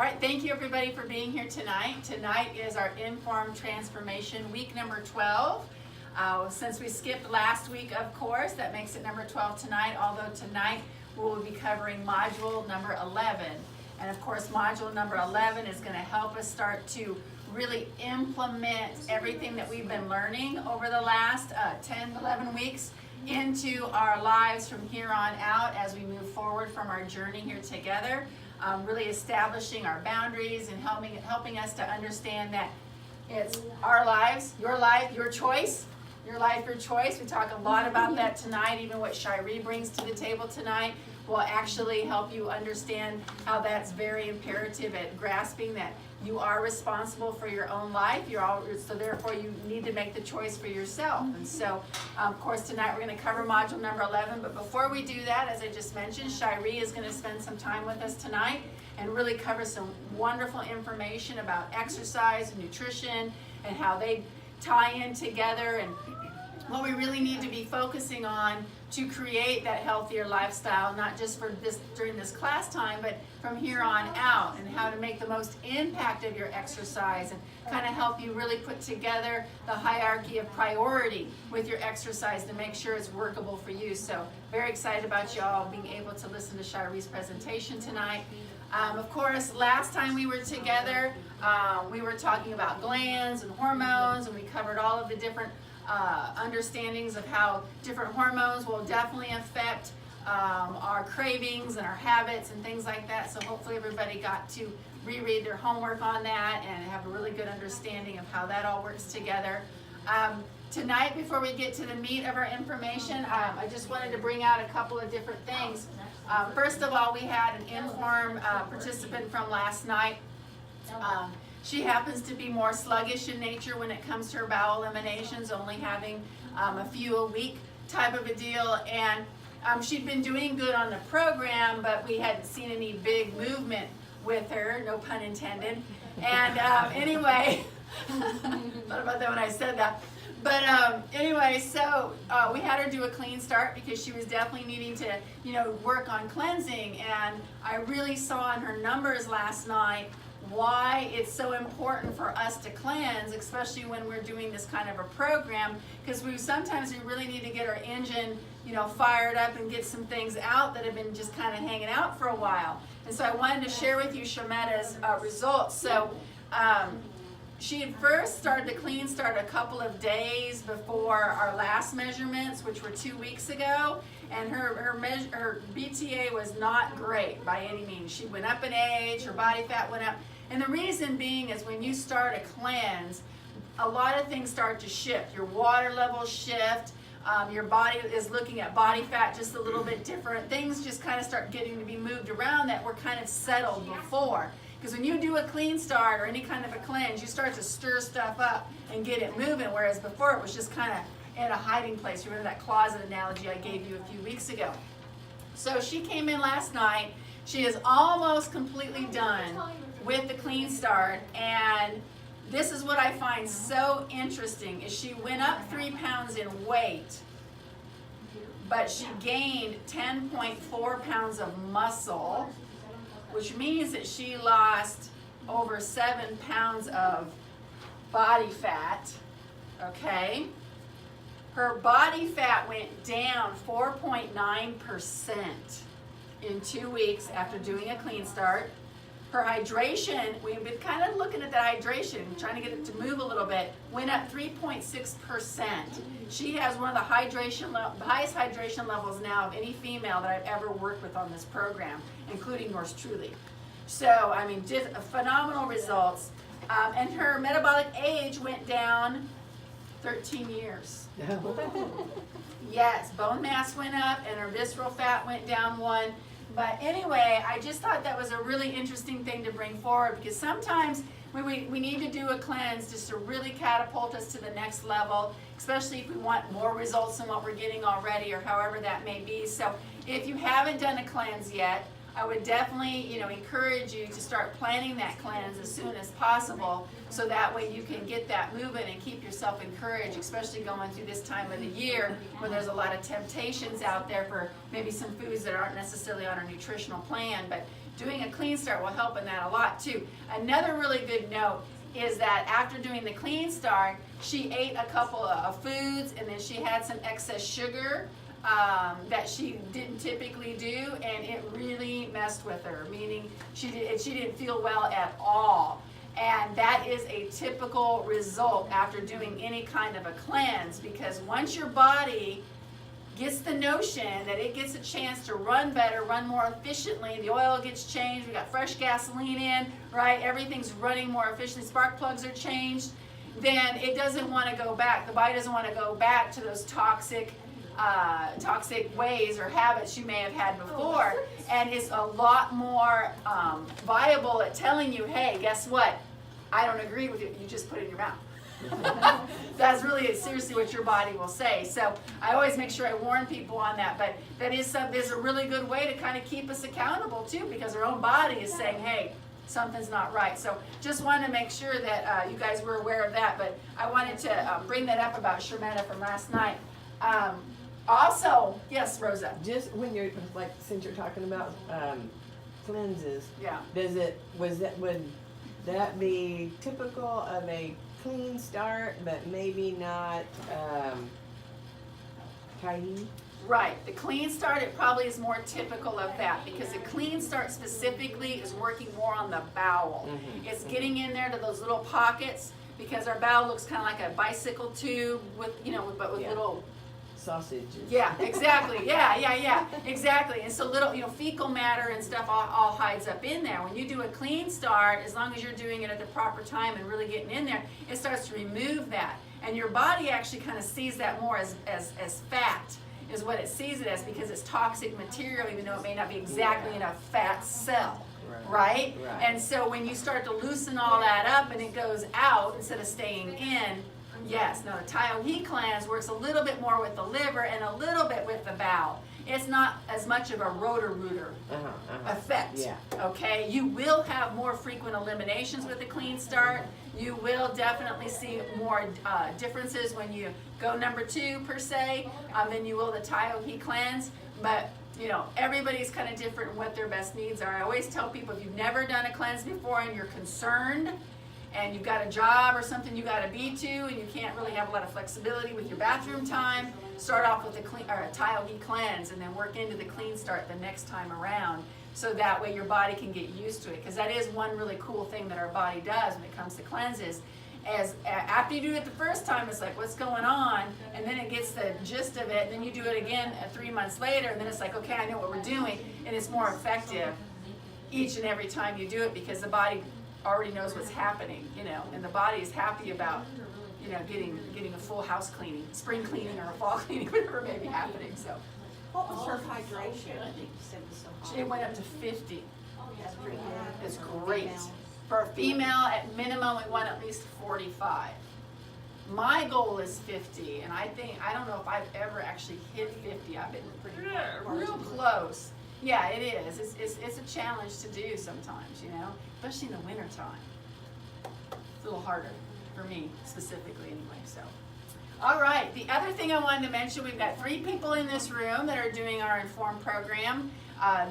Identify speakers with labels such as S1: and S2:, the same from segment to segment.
S1: All right, thank you everybody for being here tonight. Tonight is our In.Form Transformation week number 12. Since we skipped last week, of course, that makes it number 12 tonight, although tonight we will be covering module number 11. And of course, module number 11 is going to help us start to really implement everything that we've been learning over the last 10, 11 weeks into our lives from here on out as we move forward from our journey here together. Really establishing our boundaries and helping us to understand that it's our lives, your life, your choice. Your life, your choice. We talk a lot about that tonight. Even what Shiree brings to the table tonight will actually help you understand how that's very imperative at grasping that you are responsible for your own life. So therefore you need to make the choice for yourself. And so, of course, tonight we're going to cover module number 11. But before we do that, as I just mentioned, Shiree is going to spend some time with us tonight and really cover some wonderful information about exercise and nutrition and how they tie in together and what we really need to be focusing on to create that healthier lifestyle, not just for this during this class time, but from here on out, and how to make the most impact of your exercise and kind of help you really put together the hierarchy of priority with your exercise to make sure it's workable for you. So very excited about y'all being able to listen to Shiree's presentation tonight. Of course, last time we were together, we were talking about glands and hormones, and we covered all of the different understandings of how different hormones will definitely affect our cravings and our habits and things like that. So hopefully everybody got to reread their homework on that and have a really good understanding of how that all works together. Tonight, before we get to the meat of our information, I just wanted to bring out a couple of different things. First of all, we had an In.Form participant from last night. She happens to be more sluggish in nature when it comes to her bowel eliminations, only having a few a week type of a deal. And she'd been doing good on the program, but we hadn't seen any big movement with her, no pun intended. And anyway, thought about that when I said that. But anyway, so we had her do a clean start because she was definitely needing to, work on cleansing. And I really saw in her numbers last night why it's so important for us to cleanse, especially when we're doing this kind of a program, because sometimes we really need to get our engine, fired up and get some things out that have been just kind of hanging out for a while. And so I wanted to share with you Shameta's results. So she had first started the clean start a couple of days before our last measurements, which were 2 weeks ago, and her BTA was not great by any means. She went up in age, her body fat went up, and the reason being is when you start a cleanse, a lot of things start to shift. Your water levels shift, your body is looking at body fat just a little bit different. Things just kind of start getting to be moved around that were kind of settled before. Because when you do a clean start or any kind of a cleanse, you start to stir stuff up and get it moving, whereas before it was just kind of in a hiding place. Remember that closet analogy I gave you a few weeks ago. So she came in last night. She is almost completely done with the clean start, and this is what I find so interesting is she went up 3 pounds in weight, but she gained 10.4 pounds of muscle, which means that she lost over 7 pounds of body fat, okay? Her body fat went down 4.9% in 2 weeks after doing a clean start. Her hydration, we've been kind of looking at that hydration, trying to get it to move a little bit, went up 3.6%. She has one of the highest hydration levels now of any female that I've ever worked with on this program, including yours truly. So, I mean, just phenomenal results. And her metabolic age went down 13 years. Yes, bone mass went up and her visceral fat went down 1. But anyway, I just thought that was a really interesting thing to bring forward, because sometimes we need to do a cleanse just to really catapult us to the next level, especially if we want more results than what we're getting already, or however that may be. So if you haven't done a cleanse yet, I would definitely, encourage you to start planning that cleanse as soon as possible, so that way you can get that moving and keep yourself encouraged, especially going through this time of the year when there's a lot of temptations out there for maybe some foods that aren't necessarily on our nutritional plan. But doing a clean start will help in that a lot too. Another really good note is that after doing the clean start, she ate a couple of foods, and then she had some excess sugar that she didn't typically do, and it really messed with her, meaning she didn't feel well at all. And that is a typical result after doing any kind of a cleanse, because once your body gets the notion that it gets a chance to run better, run more efficiently, the oil gets changed, we got fresh gasoline in, right? Everything's running more efficiently, spark plugs are changed, then it doesn't want to go back. The body doesn't want to go back to those toxic ways or habits you may have had before, and it's a lot more viable at telling you, hey, guess what? I don't agree with you. You just put it in your mouth. That's really seriously what your body will say. So I always make sure I warn people on that. But that is a really good way to kind of keep us accountable too, because our own body is saying, hey, something's not right. So just wanted to make sure that you guys were aware of that. But I wanted to bring that up about Shermetta from last night. Also, yes, Rosa.
S2: Just when you're since you're talking about cleanses,
S1: Yeah.
S2: Would that be typical of a clean start, but maybe not tidy?
S1: Right. The clean start, it probably is more typical of that, because the clean start specifically is working more on the bowel.
S2: Mm-hmm.
S1: It's getting in there to those little pockets, because our bowel looks kind of like a bicycle tube with, but with little
S2: sausages.
S1: Yeah, exactly. Yeah, exactly. And so little, fecal matter and stuff all hides up in there. When you do a clean start, as long as you're doing it at the proper time and really getting in there, it starts to remove that. And your body actually kind of sees that more as fat, is what it sees it as, because it's toxic material, even though it may not be exactly in a fat cell. Right? And so when you start to loosen all that up and it goes out instead of staying in, yes, no, the Taiyohi cleanse works a little bit more with the liver and a little bit with the bowel. It's not as much of a rotor-rooter effect, okay? You will have more frequent eliminations with a clean start. You will definitely see more differences when you go number 2, per se, than you will the Taiyohi cleanse. But, everybody's kind of different in what their best needs are. I always tell people, if you've never done a cleanse before and you're concerned, and you've got a job or something you got to be to, and you can't really have a lot of flexibility with your bathroom time, start off with a Taiyohi cleanse and then work into the clean start the next time around, so that way your body can get used to it. Because that is one really cool thing that our body does when it comes to cleanses. As after you do it the first time, it's like, what's going on? And then it gets the gist of it, and then you do it again 3 months later, and then it's like, okay, I know what we're doing, and it's more effective each and every time you do it, because the body already knows what's happening, and the body is happy about, getting a full house cleaning, spring cleaning or a fall cleaning, whatever may be happening. So,
S3: what was her hydration? I think you said it was so high.
S1: it went up to 50.
S3: That's pretty good.
S1: It's great. For a female, at minimum, we want at least 45. My goal is 50, and I don't know if I've ever actually hit 50. I've been real close. Yeah, it is. It's a challenge to do sometimes, especially in the wintertime. It's a little harder for me specifically anyway. So, all right. The other thing I wanted to mention, we've got 3 people in this room that are doing our IN.Form program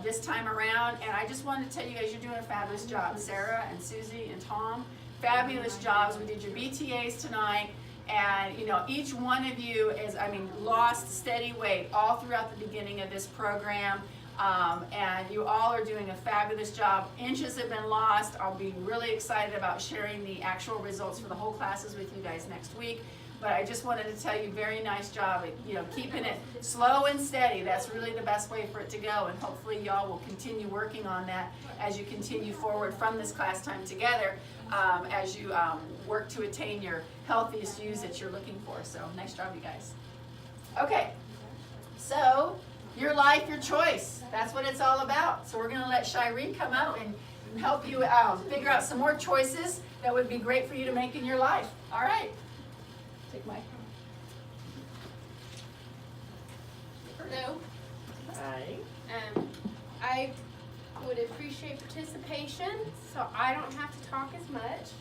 S1: this time around, and I just wanted to tell you guys, you're doing a fabulous job. Sarah and Susie and Tom, fabulous jobs. We did your BTAs tonight. And, each one of you lost steady weight all throughout the beginning of this program. And you all are doing a fabulous job. Inches have been lost. I'll be really excited about sharing the actual results for the whole classes with you guys next week. But I just wanted to tell you, very nice job at, keeping it slow and steady. That's really the best way for it to go. And hopefully y'all will continue working on that as you continue forward from this class time together, as you work to attain your healthiest views that you're looking for. So nice job, you guys. Okay, so your life, your choice. That's what it's all about. So we're going to let Shireen come out and help you figure out some more choices that would be great for you to make in your life. All right. Take my.
S4: Hello.
S2: Hi.
S4: I would appreciate participation, so I don't have to talk as much.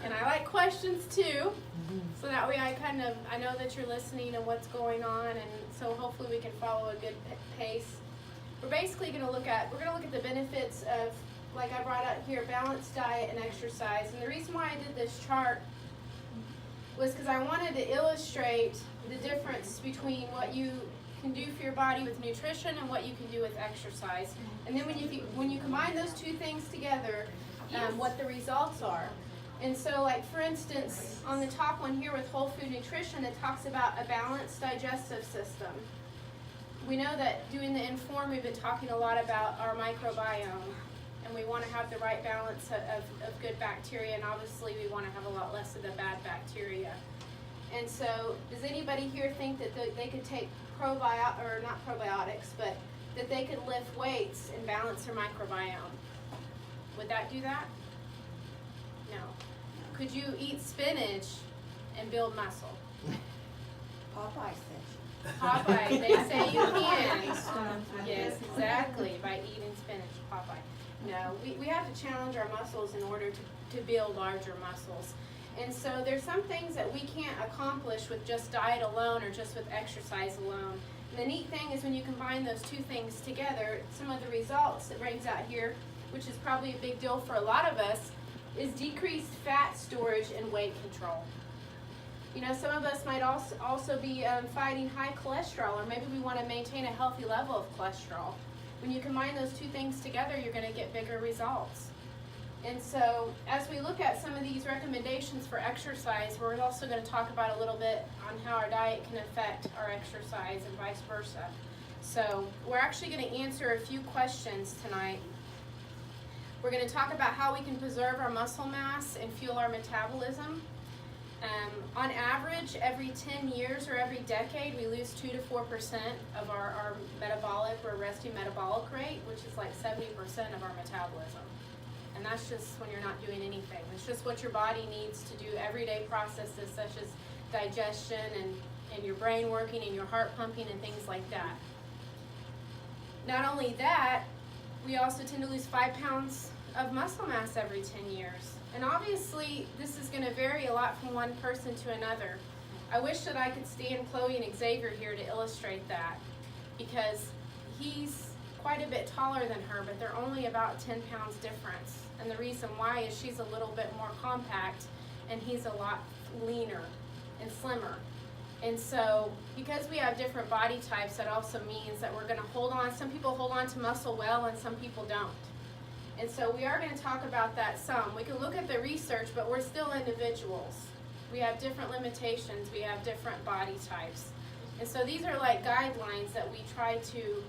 S4: And I like questions too, so that way I know that you're listening and what's going on, and so hopefully we can follow a good pace. we're basically going to look at the benefits of, like I brought out here, balanced diet and exercise. And the reason why I did this chart was because I wanted to illustrate the difference between what you can do for your body with nutrition and what you can do with exercise. And then when you combine those two things together, what the results are. And so, like for instance, on the top one here with whole food nutrition, it talks about a balanced digestive system. We know that doing the IN.Form, we've been talking a lot about our microbiome, and we want to have the right balance of good bacteria, and obviously we want to have a lot less of the bad bacteria. And so, does anybody here think that they could take not probiotics, but that they could lift weights and balance their microbiome? Would that do that? No. Could you eat spinach and build muscle?
S3: Popeye says.
S4: Popeye, they say you can. Yes, exactly, by eating spinach, Popeye. No, we have to challenge our muscles in order to build larger muscles. And so there's some things that we can't accomplish with just diet alone or just with exercise alone. And the neat thing is when you combine those two things together, some of the results it brings out here, which is probably a big deal for a lot of us, is decreased fat storage and weight control. You know, some of us might also be fighting high cholesterol, or maybe we want to maintain a healthy level of cholesterol. When you combine those two things together, you're going to get bigger results. And so, as we look at some of these recommendations for exercise, we're also going to talk about a little bit on how our diet can affect our exercise and vice versa. So, we're actually going to answer a few questions tonight. We're going to talk about how we can preserve our muscle mass and fuel our metabolism. On average, every 10 years or every decade, we lose 2 to 4% of our metabolic or resting metabolic rate, which is like 70% of our metabolism. And that's just when you're not doing anything. It's just what your body needs to do everyday processes such as digestion and your brain working and your heart pumping and things like that. Not only that, we also tend to lose 5 pounds of muscle mass every 10 years. And obviously, this is going to vary a lot from one person to another. I wish that I could stand Chloe and Xavier here to illustrate that, because he's quite a bit taller than her, but they're only about 10 pounds difference. And the reason why is she's a little bit more compact, and he's a lot leaner and slimmer. And so, because we have different body types, that also means that we're going to hold on. Some people hold on to muscle well, and some people don't. And so we are going to talk about that some. We can look at the research, but we're still individuals. We have different limitations. We have different body types. And so these are like guidelines that we try to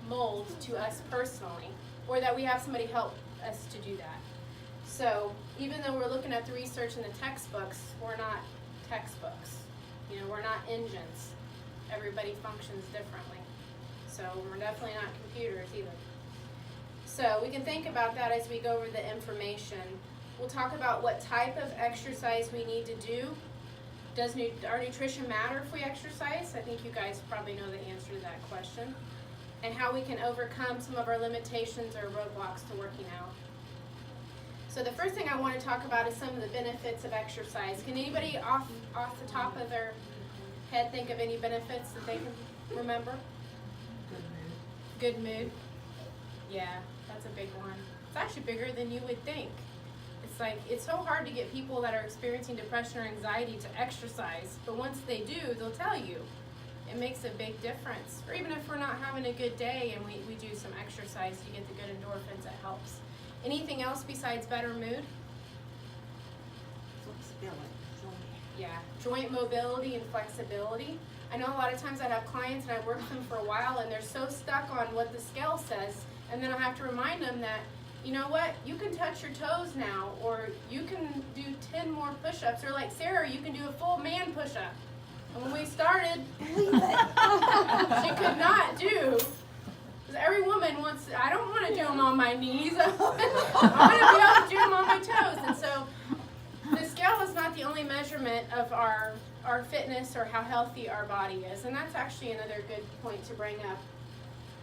S4: mold to us personally, or that we have somebody help us to do that. So even though we're looking at the research in the textbooks, we're not textbooks. You know, we're not engines. Everybody functions differently. So we're definitely not computers either. So we can think about that as we go over the information. We'll talk about what type of exercise we need to do. Does our nutrition matter if we exercise? I think you guys probably know the answer to that question. And how we can overcome some of our limitations or roadblocks to working out. So the first thing I want to talk about is some of the benefits of exercise. Can anybody off the top of their head think of any benefits that they can remember? Good mood. Yeah, that's a big one. It's actually bigger than you would think. It's like, it's so hard to get people that are experiencing depression or anxiety to exercise, but once they do, they'll tell you. It makes a big difference. Or even if we're not having a good day and we do some exercise to get the good endorphins, it helps. Anything else besides better mood?
S3: Flexibility.
S4: Yeah, joint mobility and flexibility. I know a lot of times I have clients and I've worked with them for a while and they're so stuck on what the scale says, and then I have to remind them that, you know what, you can touch your toes now, or you can do 10 more push-ups, or like Sarah, you can do a full man push-up. And when we started, she could not do, because every woman wants, I don't want to do them on my knees, I want to be able to do them on my toes. And so the scale is not the only measurement of our fitness or how healthy our body is, and that's actually another good point to bring up.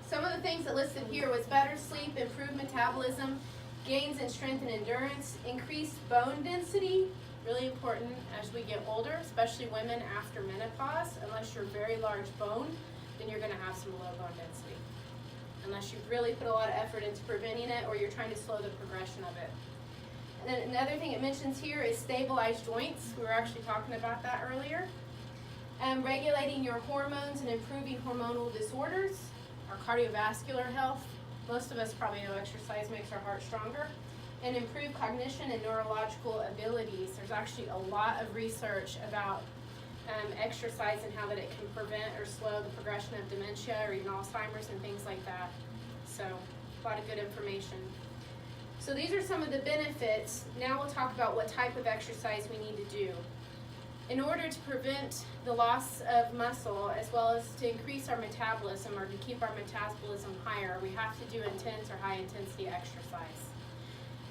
S4: Some of the things that listed here was better sleep, improved metabolism, gains in strength and endurance, increased bone density, really important as we get older, especially women after menopause. Unless you're very large bone, then you're going to have some low bone density. unless you've really put a lot of effort into preventing it or you're trying to slow the progression of it. And then another thing it mentions here is stabilized joints. We were actually talking about that earlier. Regulating your hormones and improving hormonal disorders, our cardiovascular health. Most of us probably know exercise makes our heart stronger. And improve cognition and neurological abilities. There's actually a lot of research about exercise and how that it can prevent or slow the progression of dementia or even Alzheimer's and things like that. So a lot of good information. So these are some of the benefits. Now we'll talk about what type of exercise we need to do. In order to prevent the loss of muscle as well as to increase our metabolism or to keep our metabolism higher, we have to do intense or high intensity exercise.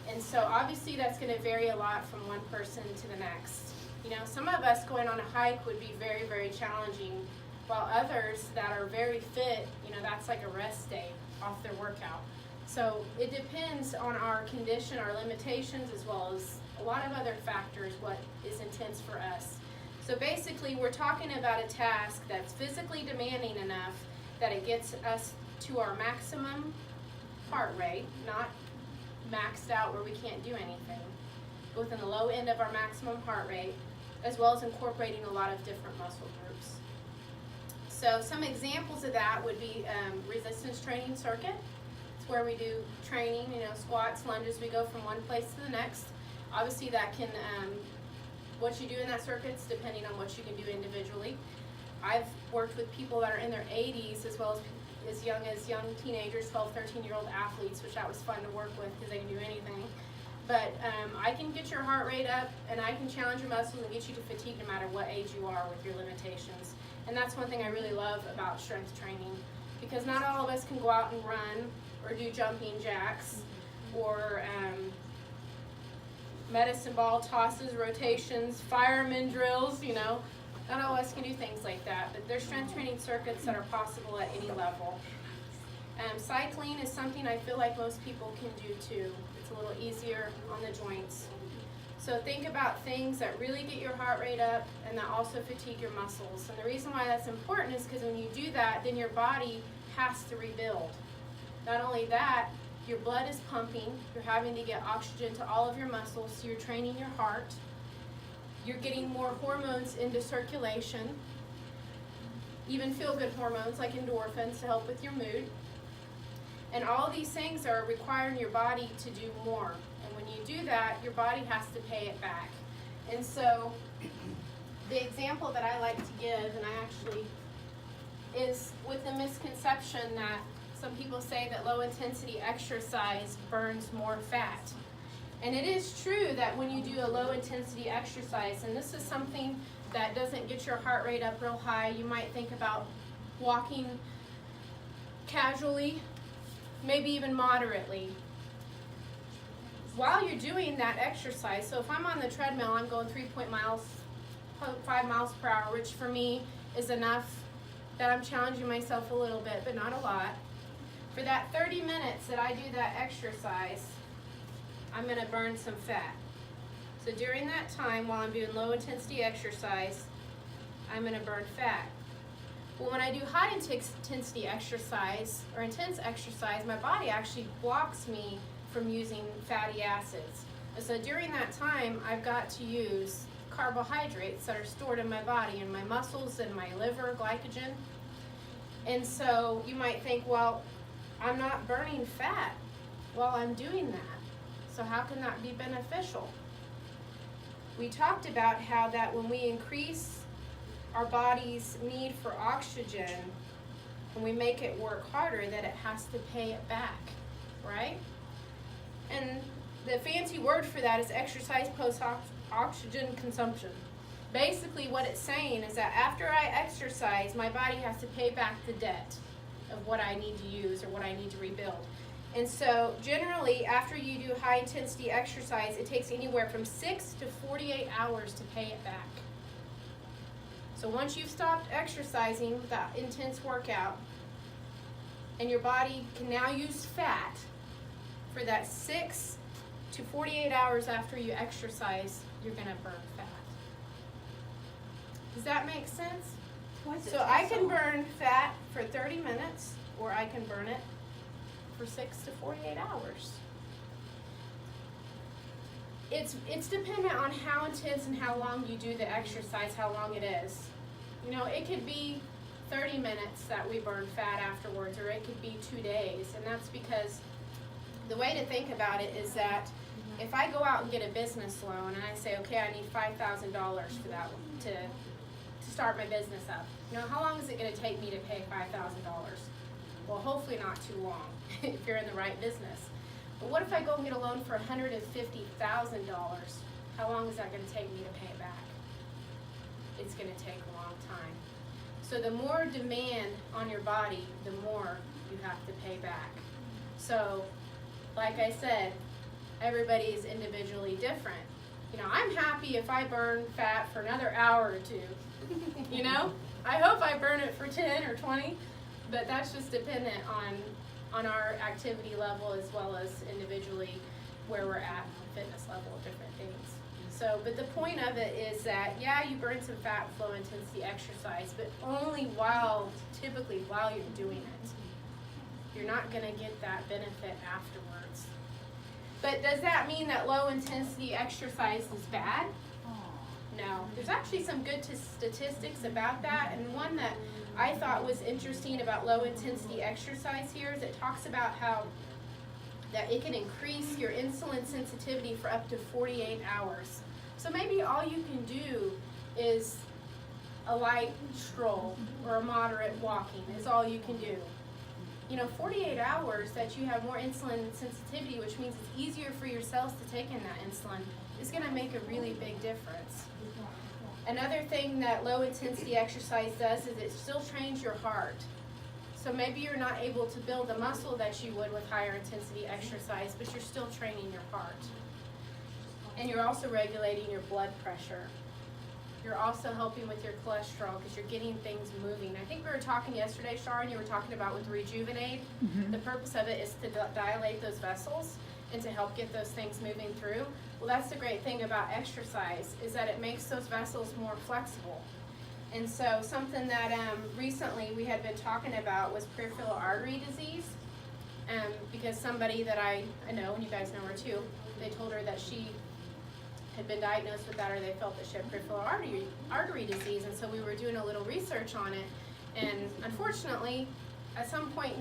S4: And so obviously that's going to vary a lot from one person to the next. You know, some of us going on a hike would be very, very challenging, while others that are very fit, you know, that's like a rest day off their workout. So it depends on our condition, our limitations, as well as a lot of other factors, what is intense for us. So basically we're talking about a task that's physically demanding enough that it gets us to our maximum heart rate, not maxed out where we can't do anything, within the low end of our maximum heart rate, as well as incorporating a lot of different muscle groups. So some examples of that would be resistance training circuit. It's where we do training, you know, squats, lunges, we go from one place to the next. Obviously that can, what you do in that circuit's depending on what you can do individually. I've worked with people that are in their 80s as well as young teenagers, 12, 13-year-old athletes, which that was fun to work with because they can do anything. But I can get your heart rate up and I can challenge your muscles and get you to fatigue no matter what age you are with your limitations. And that's one thing I really love about strength training, because not all of us can go out and run or do jumping jacks or medicine ball tosses, rotations, fireman drills, you know. Not all of us can do things like that, but there's strength training circuits that are possible at any level. Cycling is something I feel like most people can do too. It's a little easier on the joints. So think about things that really get your heart rate up and that also fatigue your muscles. And the reason why that's important is because when you do that, then your body has to rebuild. Not only that, your blood is pumping, you're having to get oxygen to all of your muscles, so you're training your heart. You're getting more hormones into circulation, even feel-good hormones like endorphins to help with your mood. And all these things are requiring your body to do more. And when you do that, your body has to pay it back. And so the example that I like to give, and I actually, is with the misconception that some people say that low-intensity exercise burns more fat. And it is true that when you do a low-intensity exercise, and this is something that doesn't get your heart rate up real high, you might think about walking casually, maybe even moderately. While you're doing that exercise, so if I'm on the treadmill, I'm going 5 miles per hour, which for me is enough that I'm challenging myself a little bit, but not a lot. For that 30 minutes that I do that exercise, I'm going to burn some fat. So during that time, while I'm doing low intensity exercise, I'm going to burn fat. Well, when I do high intensity exercise or intense exercise, my body actually blocks me from using fatty acids. And so during that time, I've got to use carbohydrates that are stored in my body, in my muscles, and my liver, glycogen. And so you might think, well, I'm not burning fat while I'm doing that. So how can that be beneficial? We talked about how that when we increase our body's need for oxygen and we make it work harder, that it has to pay it back, right? And the fancy word for that is exercise post-oxygen consumption. Basically what it's saying is that after I exercise, my body has to pay back the debt of what I need to use or what I need to rebuild. And so generally after you do high intensity exercise, it takes anywhere from 6 to 48 hours to pay it back. So once you've stopped exercising with that intense workout, and your body can now use fat for that 6 to 48 hours after you exercise, you're gonna burn fat. Does that make sense? So I can burn fat for 30 minutes, or I can burn it for 6 to 48 hours. It's dependent on how intense and how long you do the exercise, how long it is. You know, it could be 30 minutes that we burn fat afterwards, or it could be 2 days. And that's because the way to think about it is that if I go out and get a business loan and I say, okay, I need $5,000 for that one to start my business up. You know, how long is it going to take me to pay $5,000? Well, hopefully not too long if you're in the right business. But what if I go and get a loan for $150,000? How long is that going to take me to pay it back? It's going to take a long time. So the more demand on your body, the more you have to pay back. So, like I said, everybody is individually different. You know, I'm happy if I burn fat for another hour or two. You know, I hope I burn it for 10 or 20, but that's just dependent on our activity level as well as individually where we're at on fitness level, different things. So, but the point of it is that, yeah, you burn some fat with low intensity exercise, but only typically while you're doing it. You're not gonna get that benefit afterwards. But does that mean that low intensity exercise is bad? No. There's actually some good statistics about that, and one that I thought was interesting about low intensity exercise here is it talks about how that it can increase your insulin sensitivity for up to 48 hours. So maybe all you can do is a light stroll or a moderate walking is all you can do. You know, 48 hours that you have more insulin sensitivity, which means it's easier for your cells to take in that insulin, is going to make a really big difference. Another thing that low intensity exercise does is it still trains your heart. So maybe you're not able to build the muscle that you would with higher intensity exercise, but you're still training your heart. And you're also regulating your blood pressure. You're also helping with your cholesterol because you're getting things moving. I think we were talking yesterday, Sharon, you were talking about with Rejuvenate. The purpose of it is to dilate those vessels and to help get those things moving through. Well, that's the great thing about exercise is that it makes those vessels more flexible. And so something that recently we had been talking about was peripheral artery disease. Because somebody that I know, and you guys know her too, they told her that she had been diagnosed with that, or they felt that she had peripheral artery disease. And so we were doing a little research on it. And unfortunately, at some point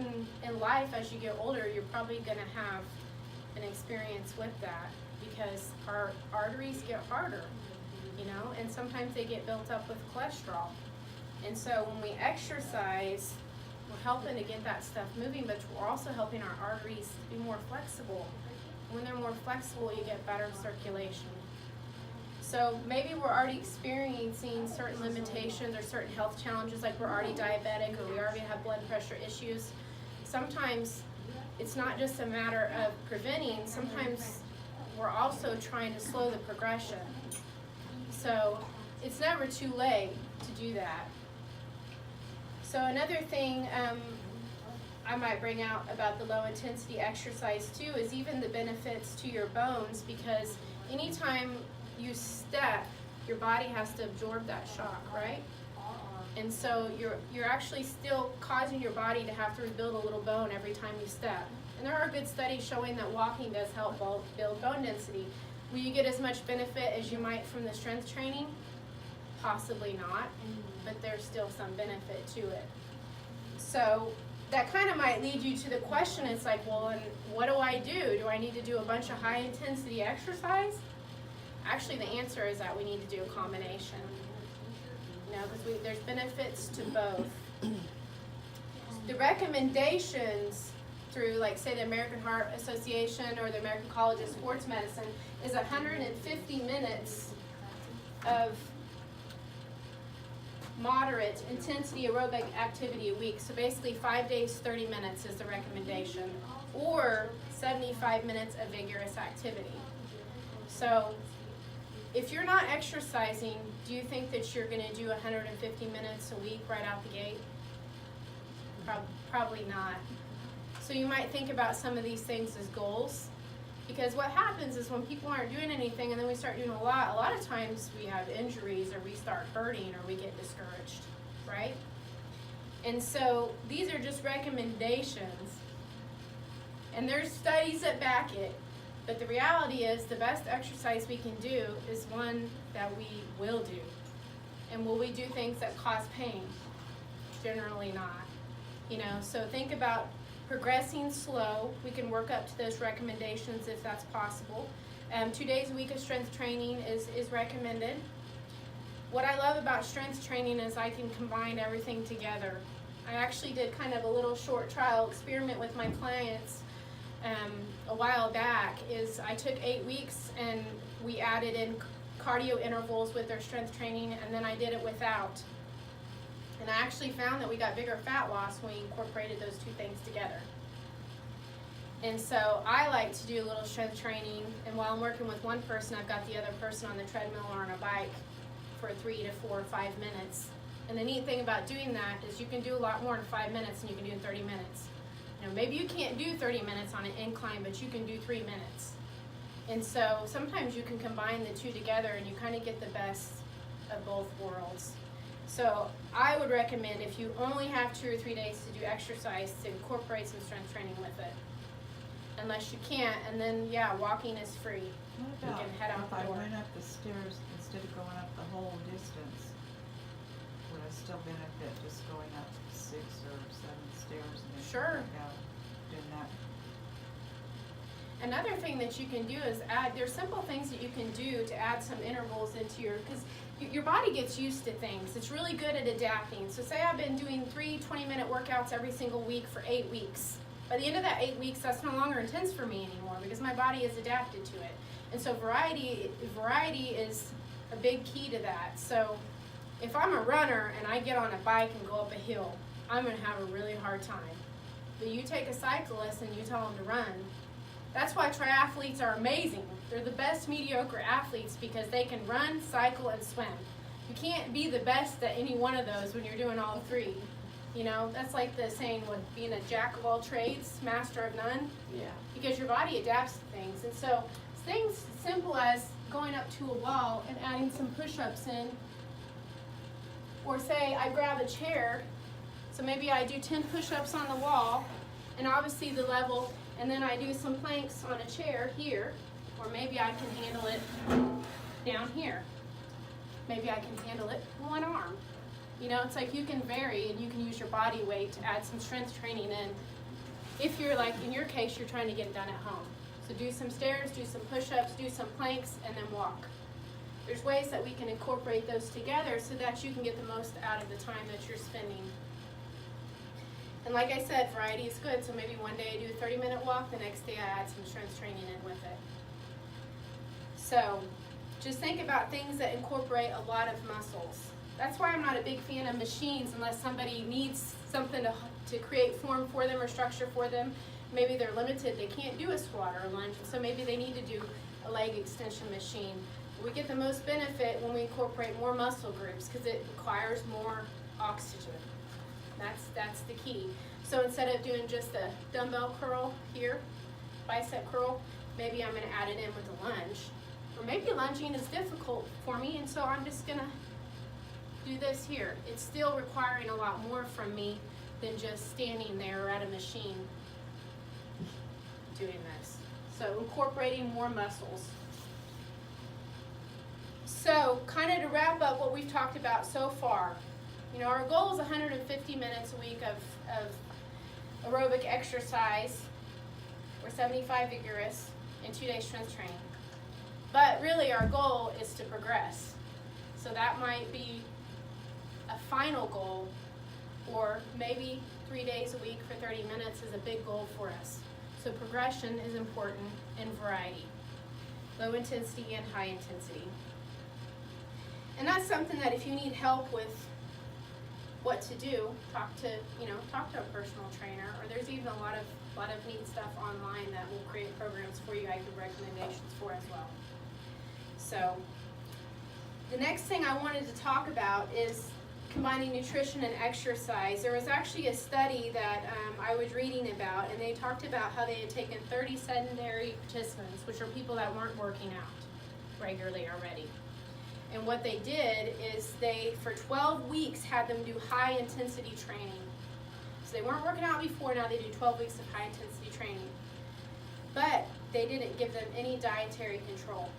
S4: in life, as you get older, you're probably going to have an experience with that because our arteries get harder, you know, and sometimes they get built up with cholesterol. And so when we exercise, we're helping to get that stuff moving, but we're also helping our arteries be more flexible. When they're more flexible, you get better circulation. So maybe we're already experiencing certain limitations or certain health challenges, like we're already diabetic or we already have blood pressure issues. Sometimes it's not just a matter of preventing, sometimes we're also trying to slow the progression. So it's never too late to do that. So another thing I might bring out about the low intensity exercise too is even the benefits to your bones, because anytime you step, your body has to absorb that shock, right? And so you're actually still causing your body to have to rebuild a little bone every time you step. And there are good studies showing that walking does help build bone density. Will you get as much benefit as you might from the strength training? Possibly not, but there's still some benefit to it. So that kind of might lead you to the question, it's like, well, and what do I do? Do I need to do a bunch of high intensity exercise? Actually, the answer is that we need to do a combination. You know, because there's benefits to both. The recommendations through, like, say, the American Heart Association or the American College of Sports Medicine is 150 minutes of moderate intensity aerobic activity a week. So basically 5 days, 30 minutes is the recommendation, or 75 minutes of vigorous activity. So if you're not exercising, do you think that you're going to do 150 minutes a week right out the gate? Probably not. So you might think about some of these things as goals, because what happens is when people aren't doing anything and then we start doing a lot of times we have injuries or we start hurting or we get discouraged, right? And so these are just recommendations. And there's studies that back it. But the reality is the best exercise we can do is one that we will do. And will we do things that cause pain? Generally not. You know, so think about progressing slow. We can work up to those recommendations if that's possible. 2 days a week of strength training is recommended. What I love about strength training is I can combine everything together. I actually did kind of a little short trial experiment with my clients a while back. Is I took 8 weeks and we added in cardio intervals with their strength training, and then I did it without. And I actually found that we got bigger fat loss when we incorporated those two things together. And so I like to do a little strength training, and while I'm working with one person, I've got the other person on the treadmill or on a bike for 3 to 4 or 5 minutes. And the neat thing about doing that is you can do a lot more in 5 minutes than you can do in 30 minutes. You know, maybe you can't do 30 minutes on an incline, but you can do 3 minutes. And so sometimes you can combine the two together and you kind of get the best of both worlds. So I would recommend, if you only have 2 or 3 days to do exercise, to incorporate some strength training with it. Unless you can't, and then yeah, walking is free.
S5: What
S4: You
S5: about
S4: can head out
S5: if
S4: the
S5: I
S4: door.
S5: went up the stairs instead of going up the whole distance? Would I still benefit just going up 6 or 7 stairs and then
S4: Sure.
S5: coming out, doing that?
S4: Another thing that you can do is add, there's simple things that you can do to add some intervals into your, because your body gets used to things. It's really good at adapting. So say I've been doing 3 20-minute workouts every single week for 8 weeks. By the end of that 8 weeks, that's no longer intense for me anymore because my body is adapted to it. And so variety is a big key to that. So if I'm a runner and I get on a bike and go up a hill, I'm going to have a really hard time. But you take a cyclist and you tell them to run. That's why triathletes are amazing. They're the best mediocre athletes because they can run, cycle, and swim. You can't be the best at any one of those when you're doing all 3. You know, that's like the saying with being a jack of all trades, master of none.
S2: Yeah.
S4: Because your body adapts to things. And so things simple as going up to a wall and adding some push-ups in. Or say I grab a chair, so maybe I do 10 push-ups on the wall, and obviously the level, and then I do some planks on a chair here, or maybe I can handle it down here. Maybe I can handle it with one arm. You know, it's like you can vary and you can use your body weight to add some strength training in. If you're like, in your case, you're trying to get it done at home. So do some stairs, do some push-ups, do some planks, and then walk. There's ways that we can incorporate those together so that you can get the most out of the time that you're spending. And like I said, variety is good. So maybe one day I do a 30-minute walk, the next day I add some strength training in with it. So just think about things that incorporate a lot of muscles. That's why I'm not a big fan of machines unless somebody needs something to create form for them or structure for them. Maybe they're limited, they can't do a squat or a lunge, so maybe they need to do a leg extension machine. We get the most benefit when we incorporate more muscle groups because it requires more oxygen. That's the key. So instead of doing just a dumbbell curl here, bicep curl, maybe I'm going to add it in with a lunge. Or maybe lunging is difficult for me, and so I'm just going to do this here. It's still requiring a lot more from me than just standing there at a machine doing this. So incorporating more muscles. So kind of to wrap up what we've talked about so far, you know, our goal is 150 minutes a week of aerobic exercise or 75 vigorous and 2 days strength training. But really our goal is to progress. So that might be a final goal, or maybe 3 days a week for 30 minutes is a big goal for us. So progression is important, and variety. Low intensity and high intensity. And that's something that if you need help with what to do, talk to a personal trainer, or there's even a lot of neat stuff online that will create programs for you I give recommendations for as well. So the next thing I wanted to talk about is combining nutrition and exercise. There was actually a study that I was reading about, and they talked about how they had taken 30 sedentary participants, which are people that weren't working out regularly already. And what they did is they, for 12 weeks, had them do high intensity training. So they weren't working out before, now they do 12 weeks of high intensity training. But they didn't give them any dietary control.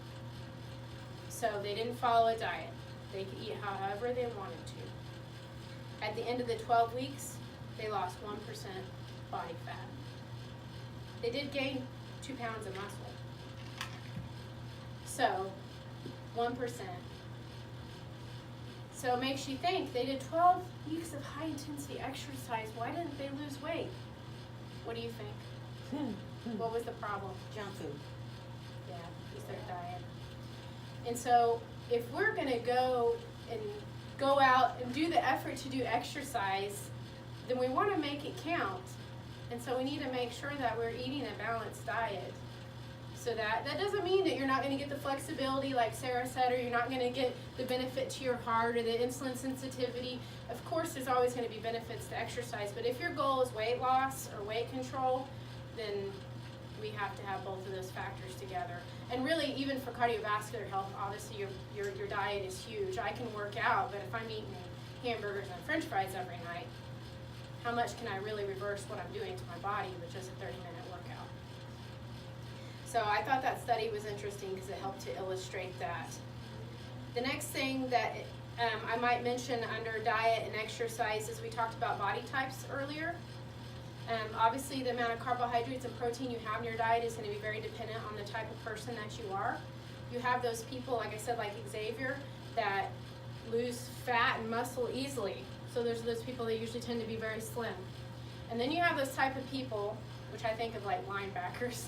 S4: So they didn't follow a diet. They could eat however they wanted to. At the end of the 12 weeks, they lost 1% body fat. They did gain 2 pounds of muscle. So, 1%. So it makes you think, they did 12 weeks of high intensity exercise. Why didn't they lose weight? What do you think? What was the problem?
S3: Junk food.
S4: Yeah, it's their diet. And so if we're gonna go out and do the effort to do exercise, then we wanna make it count. And so we need to make sure that we're eating a balanced diet. So that doesn't mean that you're not gonna get the flexibility like Sarah said, or you're not gonna get the benefit to your heart or the insulin sensitivity. Of course, there's always gonna be benefits to exercise, but if your goal is weight loss or weight control, then we have to have both of those factors together. And really, even for cardiovascular health, obviously your diet is huge. I can work out, but if I'm eating hamburgers and french fries every night, how much can I really reverse what I'm doing to my body with just a 30-minute workout? So I thought that study was interesting because it helped to illustrate that. The next thing that I might mention under diet and exercise is we talked about body types earlier. Obviously, the amount of carbohydrates and protein you have in your diet is going to be very dependent on the type of person that you are. You have those people, like I said, like Xavier, that lose fat and muscle easily. So there's those people that usually tend to be very slim. And then you have those type of people, which I think of like linebackers.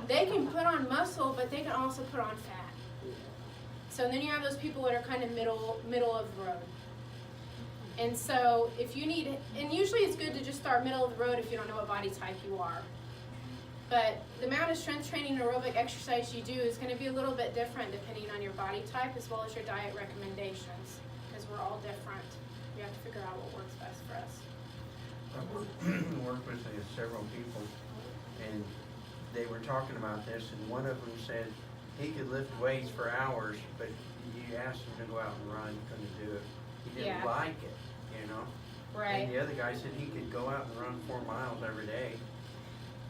S4: They can put on muscle, but they can also put on fat. So then you have those people that are kind of middle of the road. And so if you need, and usually it's good to just start middle of the road if you don't know what body type you are. But the amount of strength training and aerobic exercise you do is going to be a little bit different depending on your body type as well as your diet recommendations, because we're all different. We have to figure out what works best for us.
S6: I worked with several people, and they were talking about this, and one of them said he could lift weights for hours, but you asked him to go out and run, he couldn't do it. He didn't
S4: Yeah.
S6: like it, you know?
S4: Right.
S6: And the other guy said he could go out and run 4 miles every day,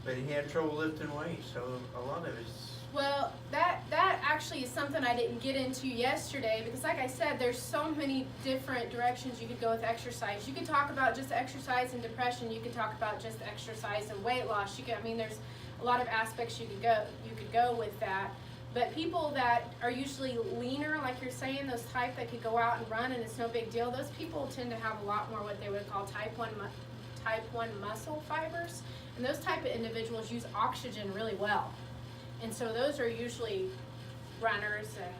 S6: but he had trouble lifting weights, so a lot of it's...
S4: Well, that actually is something I didn't get into yesterday because, like I said, there's so many different directions you could go with exercise. You could talk about just exercise and depression. You could talk about just exercise and weight loss. You could, I mean, there's a lot of aspects you could go with that. But people that are usually leaner, like you're saying, those type that could go out and run and it's no big deal, those people tend to have a lot more what they would call type 1 muscle fibers. And those type of individuals use oxygen really well. And so those are usually runners and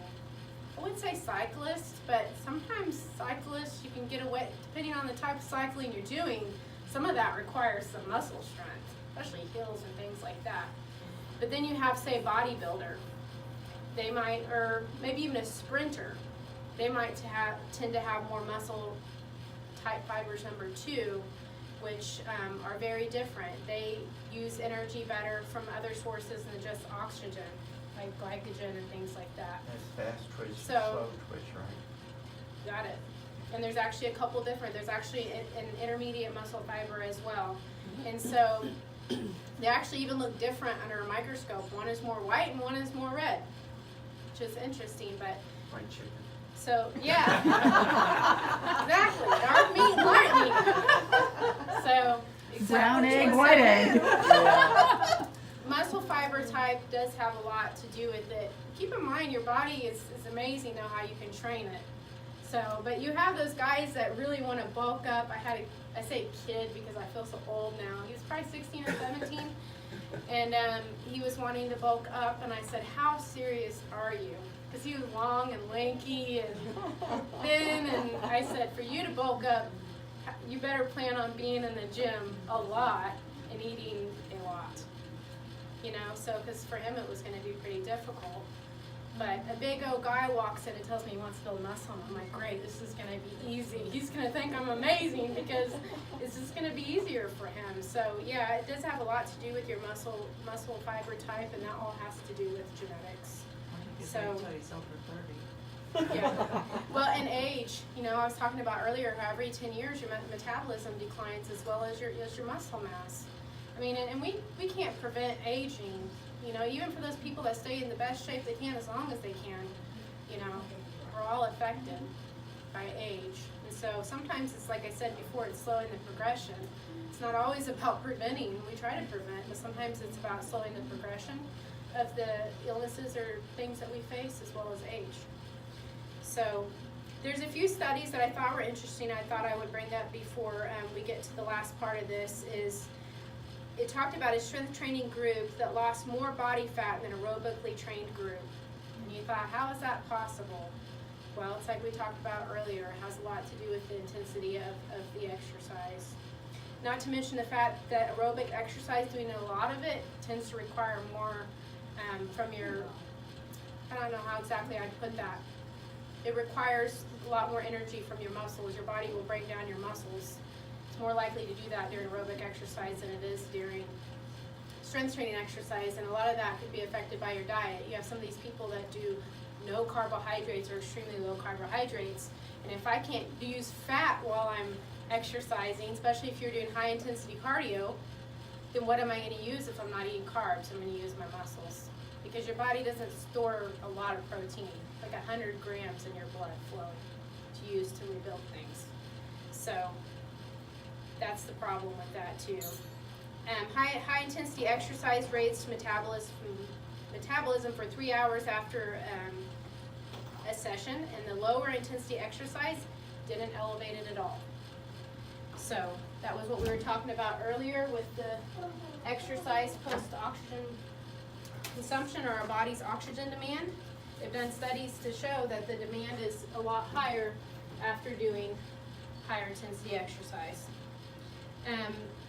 S4: I wouldn't say cyclists, but sometimes cyclists you can get away, depending on the type of cycling you're doing, some of that requires some muscle strength, especially hills and things like that. But then you have, say, bodybuilder. They might, or maybe even a sprinter, they might tend to have more muscle type fibers number 2, which are very different. They use energy better from other sources than just oxygen, like glycogen and things like that.
S6: That's fast twitch,
S4: So-
S6: slow twitch, right?
S4: Got it. And there's actually a couple different, there's actually an intermediate muscle fiber as well. And so they actually even look different under a microscope. One is more white and one is more red, which is interesting, but
S6: Like chicken.
S4: so, yeah. Exactly. Dark meat, light meat. So,
S7: Brown
S4: exactly.
S7: egg, white egg.
S4: Muscle fiber type does have a lot to do with it. Keep in mind, your body is amazing though how you can train it. So, but you have those guys that really want to bulk up. I say kid because I feel so old now. He was probably 16 or 17. And he was wanting to bulk up, and I said, how serious are you? Because he was long and lanky and thin, and I said, for you to bulk up, you better plan on being in the gym a lot and eating a lot. You know, so because for him it was going to be pretty difficult. But a big old guy walks in and tells me he wants to build muscle, and I'm like, great, this is going to be easy. He's going to think I'm amazing because it's just going to be easier for him. So yeah, it does have a lot to do with your muscle fiber type, and that all has to do with genetics. So-
S5: Until he's over 30.
S4: Yeah. Well, and age, you know, I was talking about earlier how every 10 years your metabolism declines as well as your muscle mass. I mean, and we can't prevent aging, you know, even for those people that stay in the best shape they can as long as they can, you know, we're all affected by age. And so sometimes it's like I said before, it's slowing the progression. It's not always about preventing, we try to prevent, but sometimes it's about slowing the progression of the illnesses or things that we face as well as age. So there's a few studies that I thought were interesting. I thought I would bring up before we get to the last part of this. Is it talked about a strength training group that lost more body fat than an aerobically trained group. And you thought, how is that possible? Well, it's like we talked about earlier. It has a lot to do with the intensity of the exercise. Not to mention the fact that aerobic exercise, doing a lot of it, tends to require more from your, I don't know how exactly I'd put that. It requires a lot more energy from your muscles. Your body will break down your muscles. It's more likely to do that during aerobic exercise than it is during strength training exercise, and a lot of that could be affected by your diet. You have some of these people that do no carbohydrates or extremely low carbohydrates, and if I can't use fat while I'm exercising, especially if you're doing high intensity cardio, then what am I going to use if I'm not eating carbs? I'm going to use my muscles, because your body doesn't store a lot of protein, like 100 grams in your blood flowing to use to rebuild things. So that's the problem with that too. High intensity exercise raised metabolism for 3 hours after a session, and the lower intensity exercise didn't elevate it at all. So that was what we were talking about earlier with the exercise post-oxygen consumption, or our body's oxygen demand. They've done studies to show that the demand is a lot higher after doing higher intensity exercise.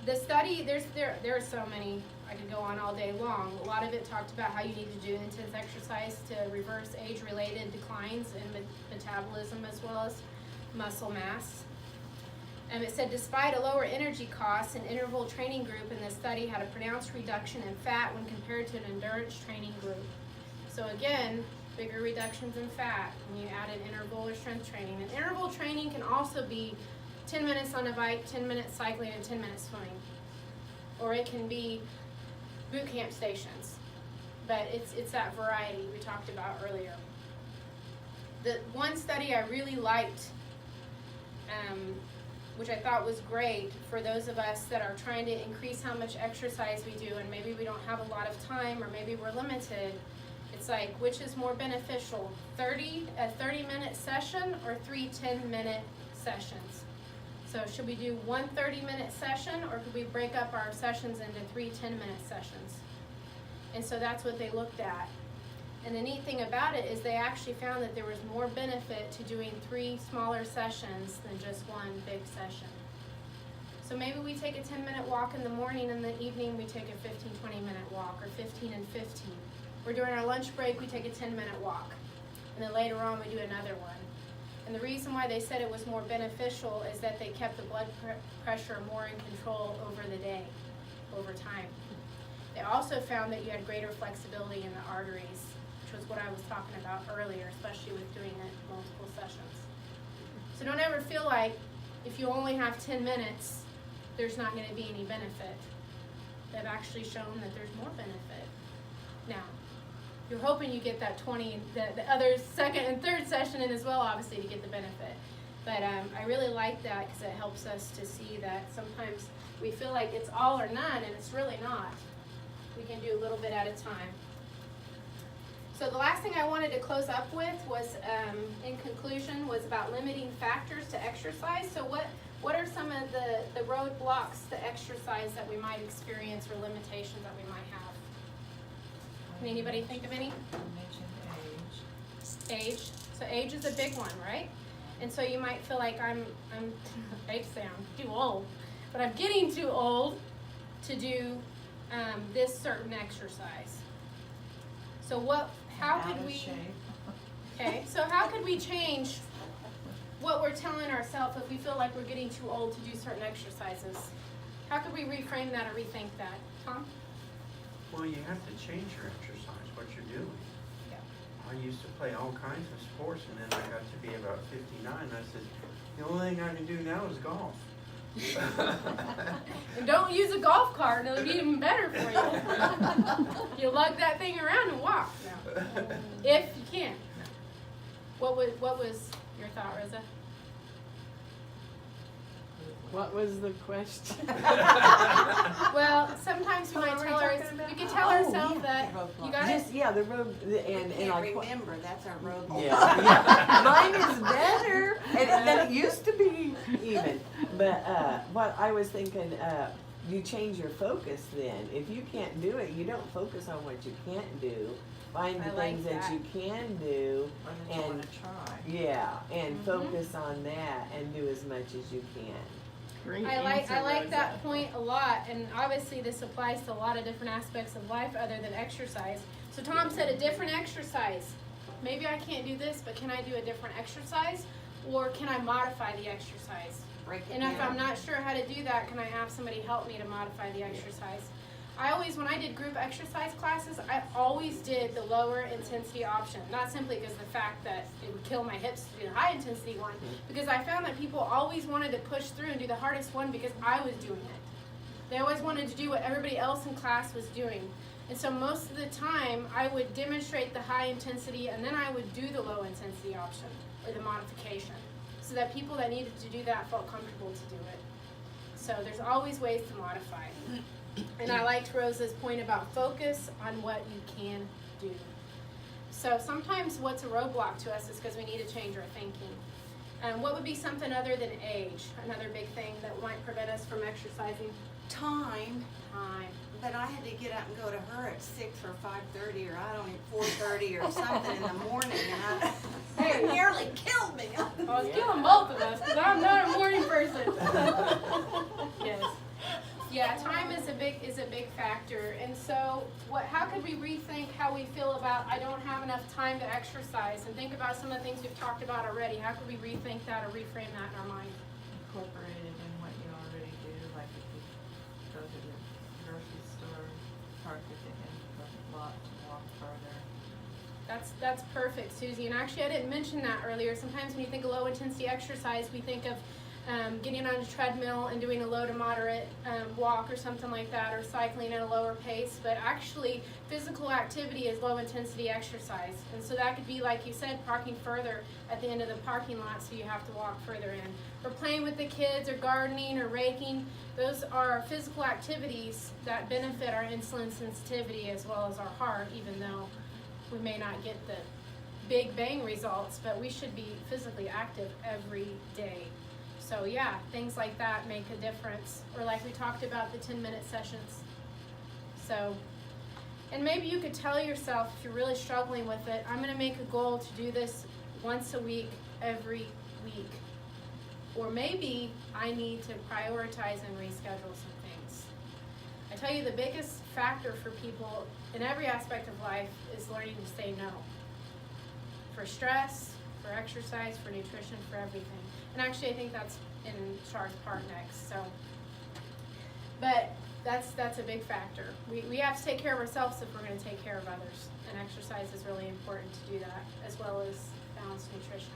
S4: The study, there are so many, I could go on all day long. A lot of it talked about how you need to do intense exercise to reverse age-related declines in metabolism as well as muscle mass. It said despite a lower energy cost, an interval training group in the study had a pronounced reduction in fat when compared to an endurance training group. So again, bigger reductions in fat when you add an interval or strength training. And interval training can also be 10 minutes on a bike, 10 minutes cycling, and 10 minutes swimming. Or it can be boot camp stations. But it's that variety we talked about earlier. The one study I really liked, which I thought was great for those of us that are trying to increase how much exercise we do, and maybe we don't have a lot of time, or maybe we're limited. It's like, which is more beneficial, a 30-minute session or 3 10-minute sessions? So should we do one 30-minute session, or could we break up our sessions into 3 10-minute sessions? And so that's what they looked at. And the neat thing about it is they actually found that there was more benefit to doing 3 smaller sessions than just one big session. So maybe we take a 10-minute walk in the morning, and in the evening we take a 15-20-minute walk, or 15 and 15. Or during our lunch break we take a 10-minute walk. And then later on we do another one. And the reason why they said it was more beneficial is that they kept the blood pressure more in control over the day, over time. They also found that you had greater flexibility in the arteries, which was what I was talking about earlier, especially with doing it multiple sessions. So don't ever feel like if you only have 10 minutes, there's not going to be any benefit. They've actually shown that there's more benefit. Now, you're hoping you get that 20, the other second and third session in as well, obviously, to get the benefit. But I really like that because it helps us to see that sometimes we feel like it's all or none, and it's really not. We can do a little bit at a time. So the last thing I wanted to close up with was, in conclusion, was about limiting factors to exercise. So what are some of the roadblocks to exercise that we might experience, or limitations that we might have? Can anybody think of any?
S5: You mentioned age.
S4: Age. So age is a big one, right? And so you might feel like I hate to say I'm too old, but I'm getting too old to do this certain exercise. So how
S5: Out
S4: could
S5: of
S4: we,
S5: shape.
S4: okay, so how could we change what we're telling ourselves if we feel like we're getting too old to do certain exercises? How could we reframe that or rethink that? Tom?
S6: Well, you have to change your exercise, what you're doing.
S4: Yeah.
S6: I used to play all kinds of sports, and then I got to be about 59, and I said, the only thing I can do now is golf.
S4: And don't use a golf cart, it'll be even better for you. You lug that thing around and walk. No. If you can. What was your thought, Rosa?
S2: What was the question?
S4: Well, sometimes we
S2: What
S4: might
S2: were we
S4: tell
S2: talking
S4: we could
S2: about?
S4: tell
S2: Oh,
S4: ourselves
S2: yeah.
S4: that you gotta.
S2: Just, yeah, the road, and
S3: Can't
S2: like.
S3: remember, that's our roadblock.
S2: Yeah, yeah. Mine is better than it used to be even. But what I was thinking, you change your focus then. If you can't do it, you don't focus on what you can't do. Find the
S4: I like
S2: things that
S4: that.
S2: you can do.
S5: Or that you
S2: And-
S5: wanna try.
S2: Yeah, and
S4: Mhm.
S2: focus on that and do as much as you can.
S7: Great
S4: I like
S7: answer,
S4: that
S7: Rosa.
S4: point a lot, and obviously this applies to a lot of different aspects of life other than exercise. So Tom said a different exercise. Maybe I can't do this, but can I do a different exercise, or can I modify the exercise?
S3: Break it
S4: And if I'm
S3: down.
S4: not sure how to do that, can I have somebody help me to modify the exercise? I always, when I did group exercise classes, I always did the lower intensity option. Not simply because the fact that it would kill my hips to do the high intensity one, because I found that people always wanted to push through and do the hardest one because I was doing it. They always wanted to do what everybody else in class was doing. And so most of the time, I would demonstrate the high intensity and then I would do the low intensity option or the modification, so that people that needed to do that felt comfortable to do it. So there's always ways to modify. And I liked Rosa's point about focus on what you can do. So sometimes what's a roadblock to us is because we need to change our thinking. What would be something other than age? Another big thing that might prevent us from exercising?
S3: Time,
S4: Time.
S3: but I had to get up and go to her at 6 or 5:30 or I don't know, 4:30 or something in the morning, and it nearly killed me.
S4: Well, it's killing both of us because I'm not a morning person. Yes. Yeah, time is a big factor, and so how could we rethink how we feel about I don't have enough time to exercise, and think about some of the things we've talked about already. How could we rethink that or reframe that in our mind?
S5: Incorporate it in what you already do, like if you go to the grocery store, park at the end of the lot to walk further.
S4: That's perfect, Susie. And actually, I didn't mention that earlier. Sometimes when you think of low intensity exercise, we think of getting on a treadmill and doing a low to moderate walk or something like that, or cycling at a lower pace. But actually, physical activity is low intensity exercise. And so that could be, like you said, parking further at the end of the parking lot so you have to walk further in. Or playing with the kids, or gardening, or raking. Those are physical activities that benefit our insulin sensitivity as well as our heart, even though we may not get the big bang results, but we should be physically active every day. So yeah, things like that make a difference. Or like we talked about, the 10-minute sessions. So, and maybe you could tell yourself, if you're really struggling with it, I'm gonna make a goal to do this once a week, every week. Or maybe I need to prioritize and reschedule some things. I tell you, the biggest factor for people in every aspect of life is learning to say no. For stress, for exercise, for nutrition, for everything. And actually, I think that's in Char's part next. So, but that's a big factor. We have to take care of ourselves if we're going to take care of others. And exercise is really important to do that, as well as balanced nutrition.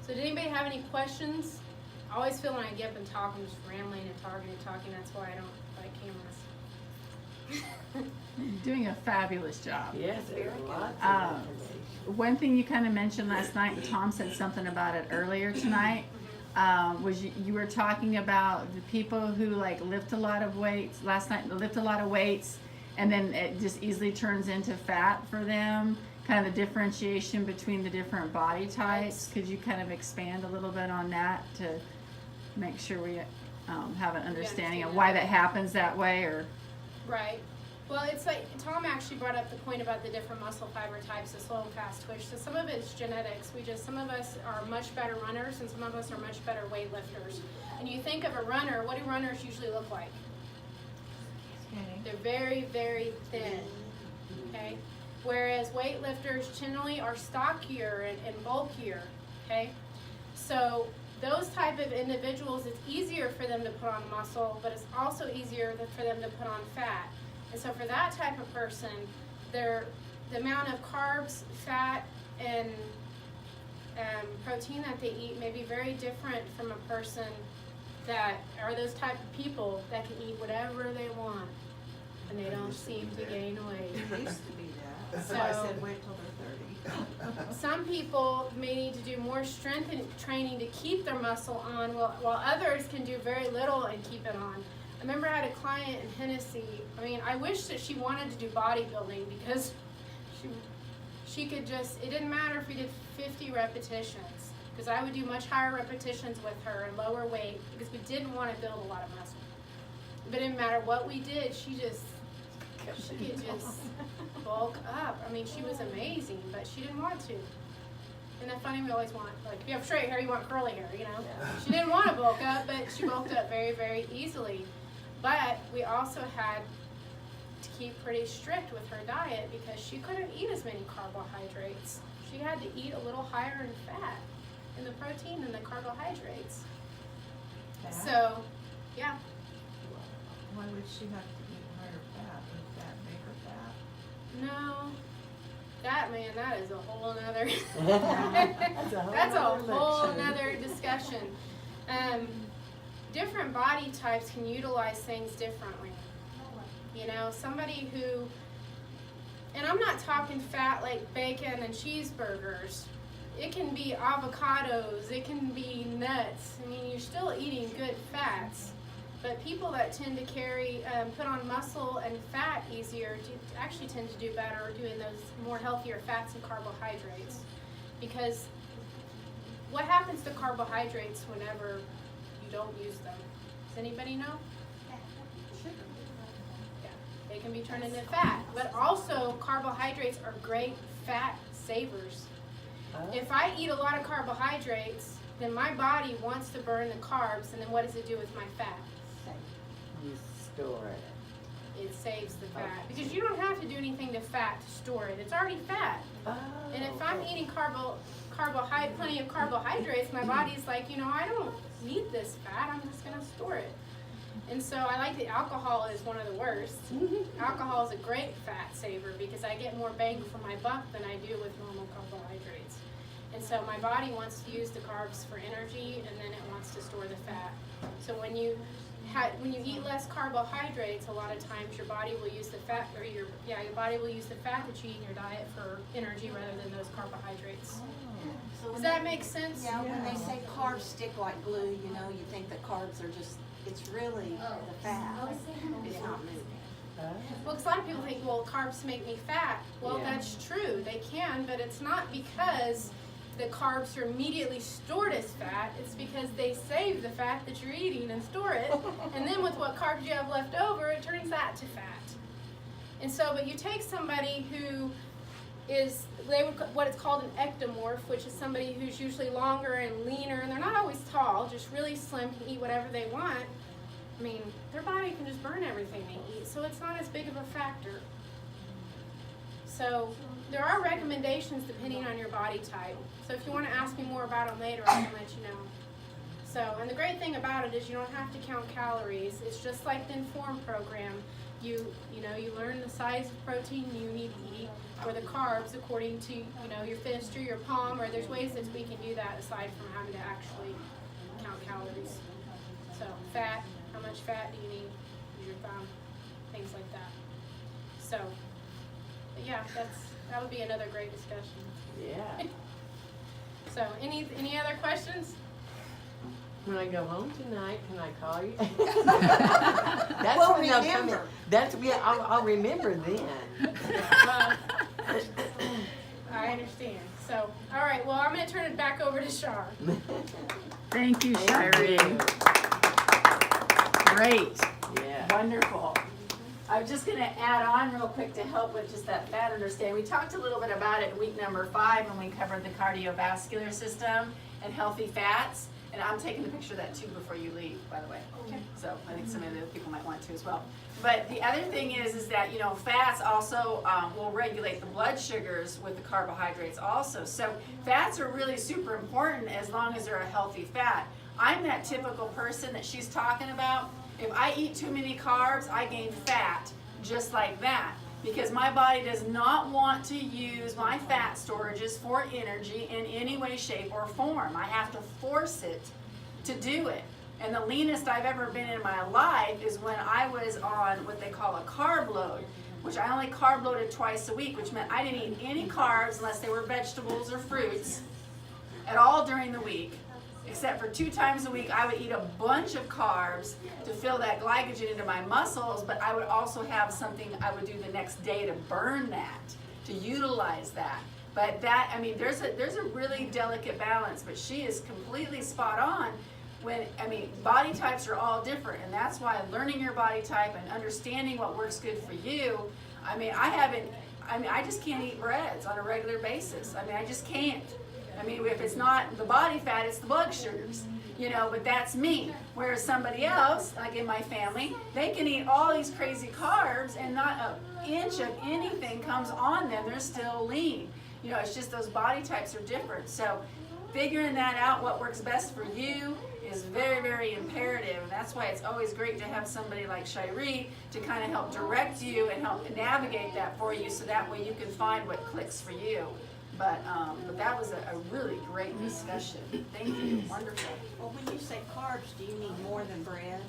S4: So, did anybody have any questions? I always feel when I get up and talk, I'm just rambling and talking. That's why I don't like cameras.
S7: You're doing a fabulous job.
S2: Yes, there's
S3: Very good.
S2: lots of
S7: Um,
S2: information.
S7: One thing you kind of mentioned last night, and Tom said something about it earlier tonight, was you were talking about the people who like lift a lot of weights. Last night, they lift a lot of weights, and then it just easily turns into fat for them. Kind of the differentiation between the different body types. Could you kind of expand a little bit on that to make sure we have an understanding of why that happens that way, or?
S4: Right. Well, it's like Tom actually brought up the point about the different muscle fiber types, the slow and fast twitch. So some of it's genetics. Some of us are much better runners, and some of us are much better weightlifters. And you think of a runner, what do runners usually look like?
S5: Skinny.
S4: They're very, very thin. Okay. Whereas weightlifters generally are stockier and bulkier. Okay. So those type of individuals, it's easier for them to put on muscle, but it's also easier for them to put on fat. And so for that type of person, the amount of carbs, fat, and protein that they eat may be very different from a person that are those type of people that can eat whatever they want and they don't seem to gain weight.
S5: It used to be that. That's why I
S4: So-
S5: said wait till they're 30.
S4: Some people may need to do more strength training to keep their muscle on, while others can do very little and keep it on. I remember I had a client in Hennessy. I mean, I wish that she wanted to do bodybuilding because she could just, it didn't matter if we did 50 repetitions, because I would do much higher repetitions with her and lower weight because we didn't want to build a lot of muscle. But it didn't matter what we did, she could just bulk up. I mean, she was amazing, but she didn't want to. Isn't that funny? We always want, like, if you have straight hair, you want curly hair, you know?
S2: Yeah.
S4: She didn't want to bulk up, but she bulked up very, very easily. But we also had to keep pretty strict with her diet because she couldn't eat as many carbohydrates. She had to eat a little higher in fat, in the protein and the carbohydrates.
S5: Fat?
S4: So, yeah.
S5: Why would she have to eat higher fat? Would fat make her fat?
S4: No. That is a whole nother
S2: That's a
S4: whole
S2: lecture.
S4: nother discussion. Different body types can utilize things differently. You know, somebody who, and I'm not talking fat like bacon and cheeseburgers. It can be avocados, it can be nuts. I mean, you're still eating good fats. But people that tend to carry, put on muscle and fat easier, actually tend to do better doing those more healthier fats and carbohydrates. Because what happens to carbohydrates whenever you don't use them? Does anybody know? Yeah, they can be turned into fat. But also, carbohydrates are great fat savers. If I eat a lot of carbohydrates, then my body wants to burn the carbs, and then what does it do with my fat?
S2: You store it.
S4: It saves the fat. Because you don't have to do anything to fat to store it. It's already fat.
S2: Oh,
S4: And if I'm eating plenty of carbohydrates, my body's like, you know, I don't need this fat. I'm just going to store it. And so I like that alcohol is one of the worst. Alcohol is a great fat saver because I get more bang for my buck than I do with normal carbohydrates. And so my body wants to use the carbs for energy, and then it wants to store the fat. So when you eat less carbohydrates, a lot of times your body will use the fat, or your body will use the fat that you eat in your diet for energy rather than those carbohydrates.
S3: So
S4: Does
S3: when
S4: that make sense?
S3: Yeah, when they say carbs stick like glue, you know, you think that carbs are just, it's really the fat. It's not moving.
S4: Well, because a lot of people think, well, carbs make me fat. Well,
S2: Yeah.
S4: that's true, they can, but it's not because the carbs are immediately stored as fat. It's because they save the fat that you're eating and store it, and then with what carbs you have left over, it turns that to fat. And so, but you take somebody who is, what it's called an ectomorph, which is somebody who's usually longer and leaner, and they're not always tall, just really slim, can eat whatever they want. I mean, their body can just burn everything they eat, so it's not as big of a factor. So there are recommendations depending on your body type. So if you want to ask me more about them later, I can let you know. So, and the great thing about it is you don't have to count calories. It's just like the IN.Form program. You learn the size of protein you need to eat, or the carbs according to, your fist or your palm, or there's ways that we can do that aside from having to actually count calories. So fat, how much fat do you need? Use your thumb, things like that. So, but yeah, that would be another great discussion.
S2: Yeah.
S4: So, any other questions?
S2: When I go home tonight, can I call you? That's
S3: Well,
S2: when they'll come in.
S3: remember.
S2: I'll remember then.
S4: Well, I understand. So, all right. Well, I'm going to turn it back over to Shar.
S7: Thank you,
S2: Thank
S7: Shireen.
S2: you.
S7: Great.
S2: Yeah.
S1: Wonderful. I'm just going to add on real quick to help with just that fat understanding. We talked a little bit about it in week number 5 when we covered the cardiovascular system and healthy fats. And I'm taking a picture of that too before you leave, by the way. Okay. So I think some of the other people might want to as well. But the other thing is that, fats also will regulate the blood sugars with the carbohydrates also. So fats are really super important as long as they're a healthy fat. I'm that typical person that she's talking about. If I eat too many carbs, I gain fat just like that. Because my body does not want to use my fat storages for energy in any way, shape, or form. I have to force it to do it. And the leanest I've ever been in my life is when I was on what they call a carb load, which I only carb loaded twice a week, which meant I didn't eat any carbs unless they were vegetables or fruits at all during the week. Except for 2 times a week, I would eat a bunch of carbs to fill that glycogen into my muscles, but I would also have something I would do the next day to burn that, to utilize that. But that, I mean, there's a really delicate balance, but she is completely spot on. Body types are all different, and that's why learning your body type and understanding what works good for you. I just can't eat breads on a regular basis. I just can't. If it's not the body fat, it's the blood sugars, but that's me. Whereas somebody else, like in my family, they can eat all these crazy carbs and not an inch of anything comes on them. They're still lean. It's just those body types are different. So figuring that out, what works best for you, is very, very imperative. And that's why it's always great to have somebody like Shiree to kind of help direct you and help navigate that for you, so that way you can find what clicks for you. But that was a really great discussion. Thank you. Wonderful.
S3: Well, when you say carbs, do you mean more than bread?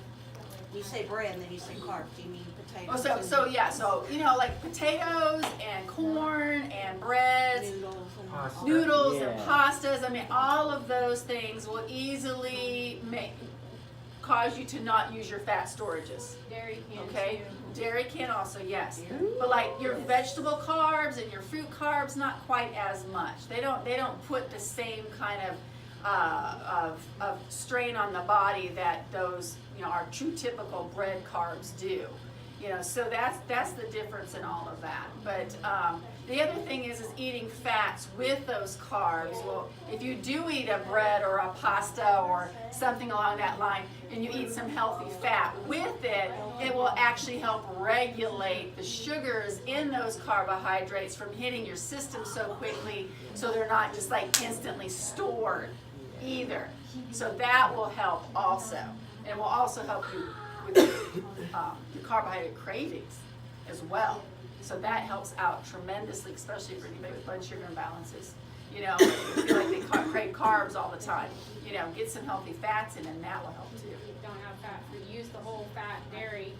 S3: You say bread and then you say carbs. Do you mean potatoes?
S1: Like potatoes and corn and breads,
S3: Noodles and
S1: and pastas. All of those things will easily cause you to not use your fat storages.
S4: Dairy can
S1: Okay,
S4: too.
S1: dairy can also, yes, but like your vegetable carbs and your fruit carbs, not quite as much. They don't put the same kind of strain on the body that those our true typical bread carbs do. So that's the difference in all of that. But the other thing is eating fats with those carbs. Well, if you do eat a bread or a pasta or something along that line, and you eat some healthy fat with it, it will actually help regulate the sugars in those carbohydrates from hitting your system so quickly, so they're not just like instantly stored either. So that will help also. And will also help you with your carbohydrate cravings as well. So that helps out tremendously, especially for anybody with blood sugar imbalances. You feel like they crave carbs all the time. Get some healthy fats in, and that will help too.
S4: You don't have fat free. Use the whole fat dairy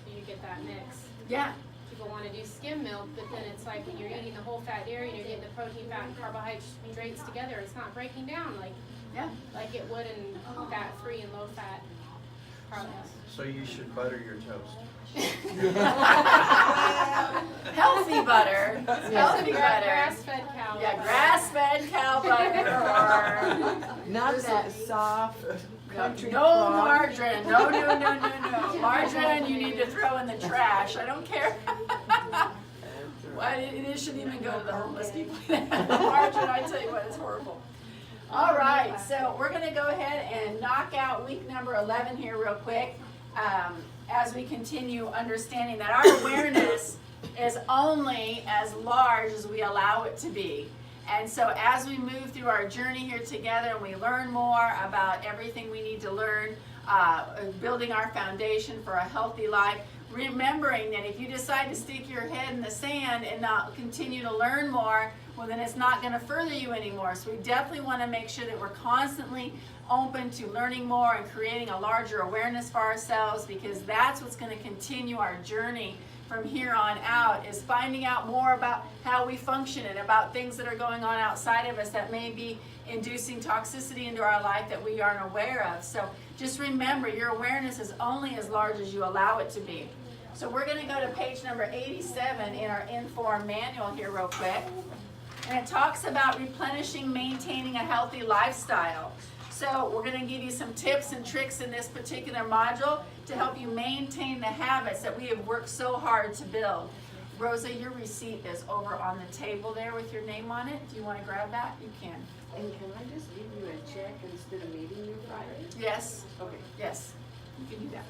S4: so you get that mix.
S1: Yeah.
S4: People want to do skim milk, but then it's like when you're eating the whole fat dairy and you're getting the protein, fat, and carbohydrates together, it's not breaking down like it would in fat free and low fat products.
S6: So you should butter your toast.
S1: Healthy butter. Healthy butter.
S4: Grass-fed cow.
S1: Yeah, grass-fed cow butter.
S2: Not that soft country
S1: No
S2: club.
S1: margarine. No. Margarine you need to throw in the trash. I don't care. Well, it shouldn't even go to the homeless people. Margarine, I tell you what, it's horrible. All right, so we're going to go ahead and knock out week number 11 here real quick, as we continue understanding that our awareness is only as large as we allow it to be. And so as we move through our journey here together and we learn more about everything we need to learn, building our foundation for a healthy life, remembering that if you decide to stick your head in the sand and not continue to learn more, well, then it's not going to further you anymore. So we definitely want to make sure that we're constantly open to learning more and creating a larger awareness for ourselves, because that's what's going to continue our journey from here on out, is finding out more about how we function and about things that are going on outside of us that may be inducing toxicity into our life that we aren't aware of. So just remember, your awareness is only as large as you allow it to be. So we're going to go to page number 87 in our IN.Form manual here real quick. And it talks about replenishing, maintaining a healthy lifestyle. So we're going to give you some tips and tricks in this particular module to help you maintain the habits that we have worked so hard to build. Rosa, your receipt is over on the table there with your name on it. Do you want to grab that? You can.
S2: And can I just give you a check instead of meeting you Friday?
S1: Yes.
S2: Okay.
S1: Yes, you can do that.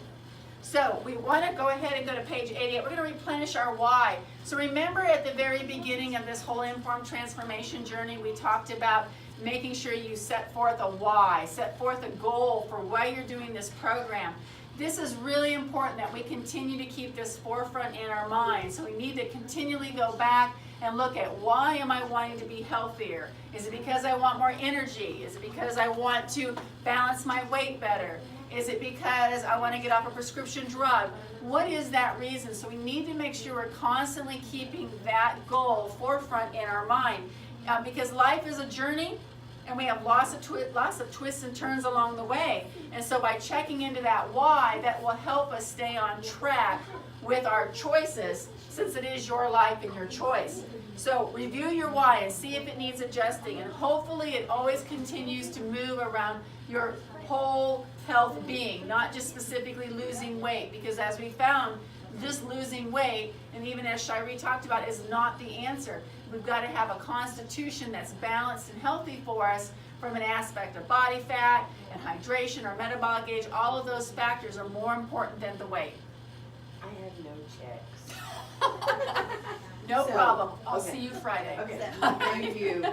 S1: So we want to go ahead and go to page 88. We're going to replenish our why. So remember at the very beginning of this whole IN.Form transformation journey, we talked about making sure you set forth a why, set forth a goal for why you're doing this program. This is really important that we continue to keep this forefront in our minds. So we need to continually go back and look at why am I wanting to be healthier? Is it because I want more energy? Is it because I want to balance my weight better? Is it because I want to get off a prescription drug? What is that reason? So we need to make sure we're constantly keeping that goal forefront in our mind, because life is a journey, and we have lots of twists and turns along the way. And so by checking into that why, that will help us stay on track with our choices, since it is your life and your choice. So review your why and see if it needs adjusting, and hopefully it always continues to move around your whole health being, not just specifically losing weight, because as we found, just losing weight, and even as Shiree talked about, is not the answer. We've got to have a constitution that's balanced and healthy for us from an aspect of body fat and hydration or metabolic age. All of those factors are more important than the weight.
S2: I have no checks.
S1: No
S2: So,
S1: problem. I'll
S2: okay.
S1: see you Friday.
S2: Okay, thank you.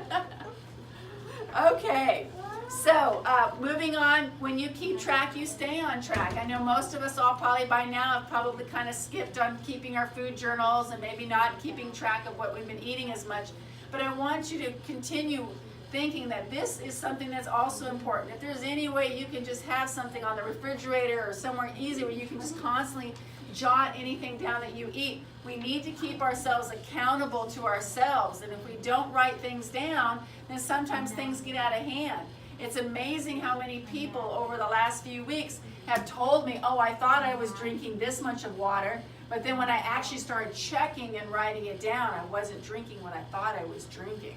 S1: Okay, so moving on, when you keep track, you stay on track. I know most of us all probably by now have probably kind of skipped on keeping our food journals and maybe not keeping track of what we've been eating as much. But I want you to continue thinking that this is something that's also important. If there's any way you can just have something on the refrigerator or somewhere easy where you can just constantly jot anything down that you eat. We need to keep ourselves accountable to ourselves, and if we don't write things down, then sometimes things get out of hand. It's amazing how many people over the last few weeks have told me, oh, I thought I was drinking this much of water, but then when I actually started checking and writing it down, I wasn't drinking what I thought I was drinking.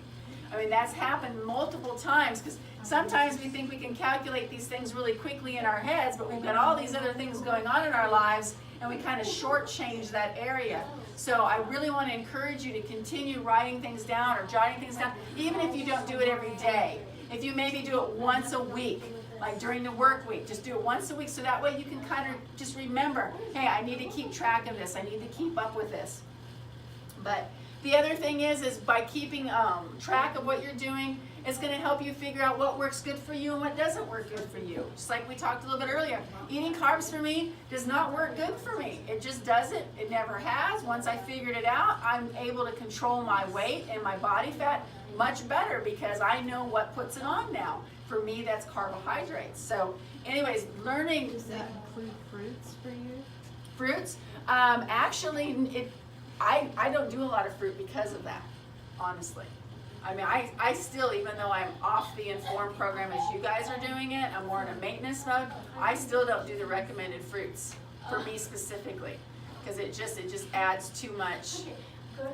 S1: I mean, that's happened multiple times, because sometimes we think we can calculate these things really quickly in our heads, but we've got all these other things going on in our lives, and we kind of shortchange that area. So I really want to encourage you to continue writing things down or jotting things down, even if you don't do it every day. If you maybe do it once a week, like during the work week, just do it once a week, so that way you can kind of just remember, hey, I need to keep track of this, I need to keep up with this. But the other thing is by keeping track of what you're doing, it's going to help you figure out what works good for you and what doesn't work good for you. Just like we talked a little bit earlier, eating carbs for me does not work good for me. It just doesn't. It never has. Once I figured it out, I'm able to control my weight and my body fat much better because I know what puts it on now. For me, that's carbohydrates. So anyways, learning.
S5: Does that include fruits for you?
S1: Fruits? Actually, I don't do a lot of fruit because of that, honestly. I mean, I still, even though I'm off the IN.Form program as you guys are doing it, I'm more in a maintenance mode, I still don't do the recommended fruits for me specifically, because it just adds too much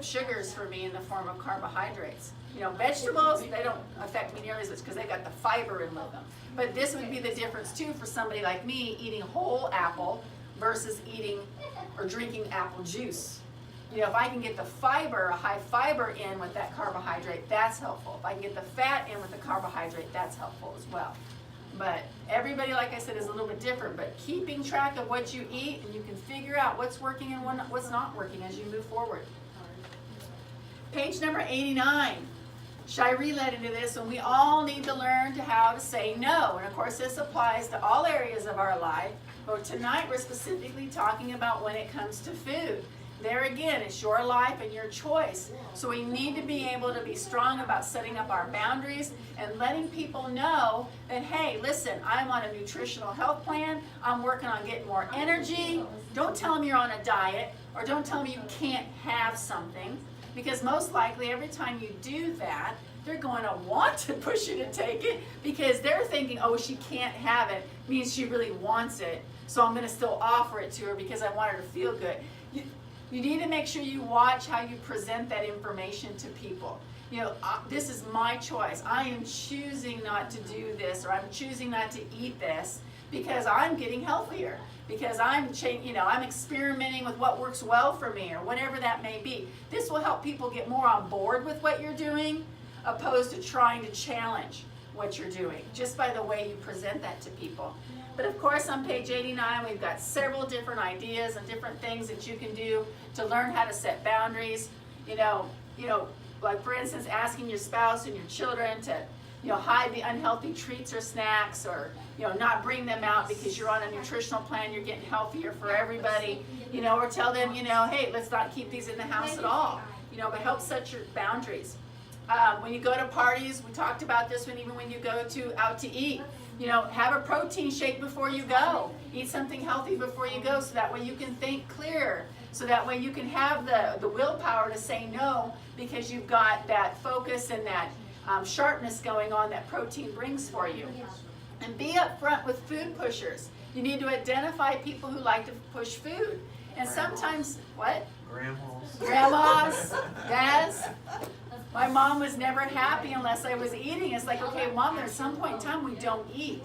S1: sugars for me in the form of carbohydrates. You know, vegetables, they don't affect me nearly as much because they got the fiber in with them. But this would be the difference too for somebody like me eating whole apple versus eating or drinking apple juice. You know, if I can get the fiber, a high fiber in with that carbohydrate, that's helpful. If I can get the fat in with the carbohydrate, that's helpful as well. But everybody, like I said, is a little bit different. But keeping track of what you eat, and you can figure out what's working and what's not working as you move forward. Page number 89. Shiree led into this, and we all need to learn how to say no. And of course, this applies to all areas of our life. But tonight, we're specifically talking about when it comes to food. There again, it's your life and your choice. So we need to be able to be strong about setting up our boundaries and letting people know that, hey, listen, I'm on a nutritional health plan. I'm working on getting more energy. Don't tell them you're on a diet, or don't tell them you can't have something, because most likely every time you do that, they're going to want to push you to take it because they're thinking, oh, she can't have it, means she really wants it. So I'm going to still offer it to her because I want her to feel good. You need to make sure you watch how you present that information to people. You know, this is my choice. I am choosing not to do this, or I'm choosing not to eat this because I'm getting healthier, because I'm experimenting with what works well for me, or whatever that may be. This will help people get more on board with what you're doing, opposed to trying to challenge what you're doing, just by the way you present that to people. But of course, on page 89, we've got several different ideas and different things that you can do to learn how to set boundaries. You know, like for instance, asking your spouse and your children to, hide the unhealthy treats or snacks, or, not bring them out because you're on a nutritional plan, you're getting healthier for everybody, or tell them, hey, let's not keep these in the house at all. but help set your boundaries. When you go to parties, we talked about this even when you go out to eat, have a protein shake before you go. Eat something healthy before you go, so that way you can think clear. So that way you can have the willpower to say no, because you've got that focus and that sharpness going on that protein brings for you. And be upfront with food pushers. You need to identify people who like to push food. And sometimes, what? Grandmas, dads. My mom was never happy unless I was eating. It's like, okay, Mom, there's some point in time we don't eat.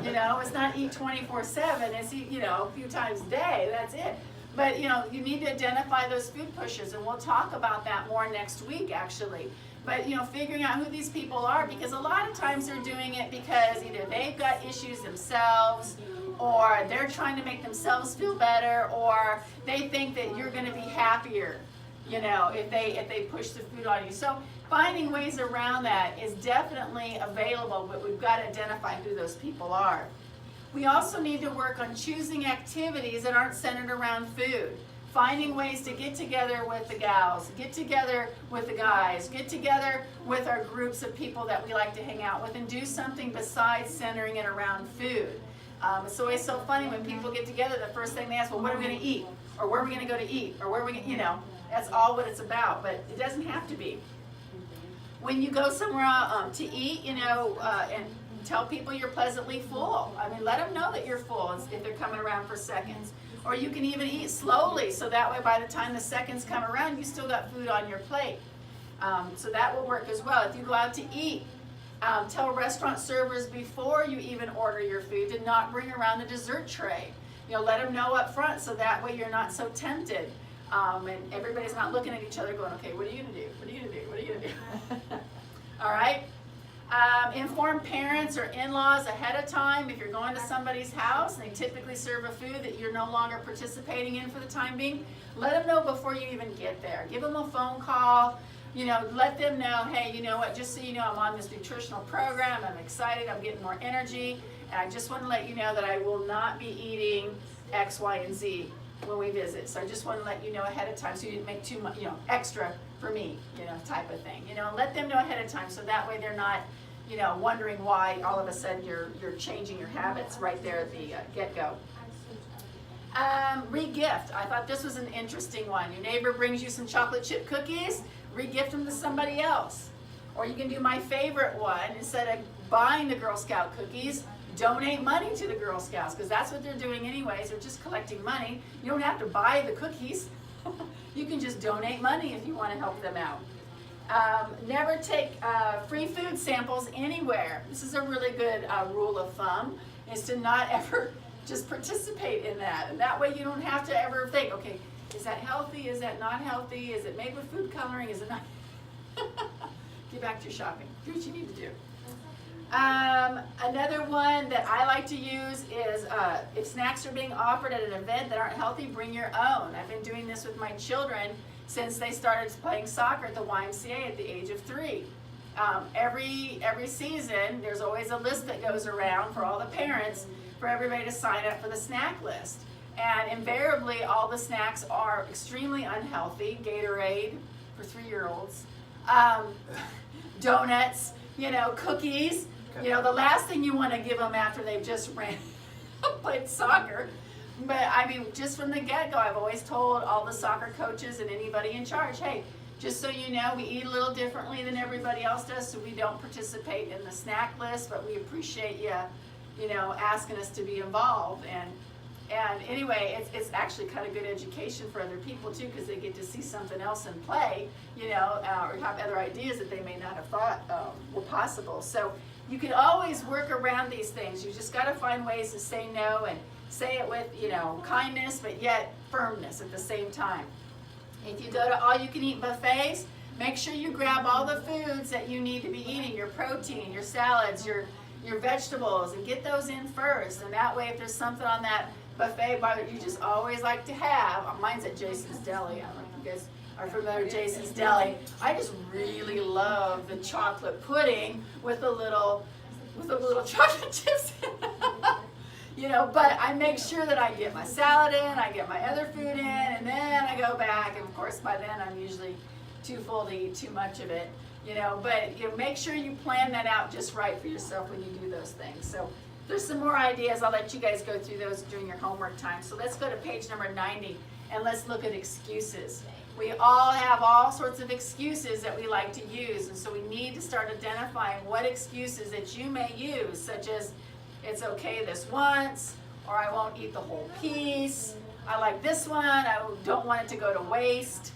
S1: It's not eat 24/7. It's eat, a few times a day. That's it. But, you need to identify those food pushers, and we'll talk about that more next week, actually. But, figuring out who these people are, because a lot of times they're doing it because either they've got issues themselves, or they're trying to make themselves feel better, or they think that you're going to be happier, if they push the food on you. So finding ways around that is definitely available, but we've got to identify who those people are. We also need to work on choosing activities that aren't centered around food. Finding ways to get together with the gals, get together with the guys, get together with our groups of people that we like to hang out with, and do something besides centering it around food. It's always so funny when people get together, the first thing they ask, well, what are we going to eat? Or where are we going to go to eat? Or where are we going to, that's all what it's about, but it doesn't have to be. When you go somewhere to eat, and tell people you're pleasantly full. Let them know that you're full if they're coming around for seconds. Or you can even eat slowly, so that way by the time the seconds come around, you still got food on your plate. So that will work as well. If you go out to eat, tell restaurant servers before you even order your food to not bring around the dessert tray. Let them know up front, so that way you're not so tempted. And everybody's not looking at each other going, okay, what are you going to do? What are you going to do? What are you going to do? All right? Inform parents or in-laws ahead of time. If you're going to somebody's house and they typically serve a food that you're no longer participating in for the time being, let them know before you even get there. Give them a phone call. Let them know, hey, you know what, just so you know, I'm on this nutritional program. I'm excited. I'm getting more energy. And I just want to let you know that I will not be eating X, Y, and Z when we visit. So I just want to let you know ahead of time so you didn't make too much, extra for me, type of thing. Let them know ahead of time, so that way they're not, wondering why all of a sudden you're changing your habits right there at the get-go. Re-gift. I thought this was an interesting one. Your neighbor brings you some chocolate chip cookies, re-gift them to somebody else. Or you can do my favorite one. Instead of buying the Girl Scout cookies, donate money to the Girl Scouts, because that's what they're doing anyways. They're just collecting money. You don't have to buy the cookies. You can just donate money if you want to help them out. Never take free food samples anywhere. This is a really good rule of thumb, is to not ever just participate in that. And that way you don't have to ever think, okay, is that healthy? Is that not healthy? Is it made with food coloring? Is it not? Get back to your shopping. Do what you need to do. Another one that I like to use is if snacks are being offered at an event that aren't healthy, bring your own. I've been doing this with my children since they started playing soccer at the YMCA at the age of 3. Every season, there's always a list that goes around for all the parents for everybody to sign up for the snack list. And invariably, all the snacks are extremely unhealthy. Gatorade for 3-year-olds, donuts, cookies. The last thing you want to give them after they've just played soccer. But just from the get-go, I've always told all the soccer coaches and anybody in charge, hey, just so you know, we eat a little differently than everybody else does, so we don't participate in the snack list, but we appreciate you, asking us to be involved. And anyway, it's actually kind of good education for other people too, because they get to see something else in play, or have other ideas that they may not have thought were possible. So you can always work around these things. You just got to find ways to say no, and say it with, kindness, but yet firmness at the same time. If you go to all-you-can-eat buffets, make sure you grab all the foods that you need to be eating, your protein, your salads, your vegetables, and get those in first. And that way, if there's something on that buffet bar that you just always like to have, mine's at Jason's Deli. I don't know if you guys are familiar with Jason's Deli. I just really love the chocolate pudding with the little chocolate chips in it. But I make sure that I get my salad in, I get my other food in, and then I go back, and of course by then I'm usually too full to eat too much of it, you know, but you know, make sure you plan that out just right for yourself when you do those things. So there's some more ideas. I'll let you guys go through those during your homework time. So let's go to page number 90 and let's look at excuses. We all have all sorts of excuses that we like to use, and so we need to start identifying what excuses that you may use, such as it's okay this once, or I won't eat the whole piece, I like this one, I don't want it to go to waste.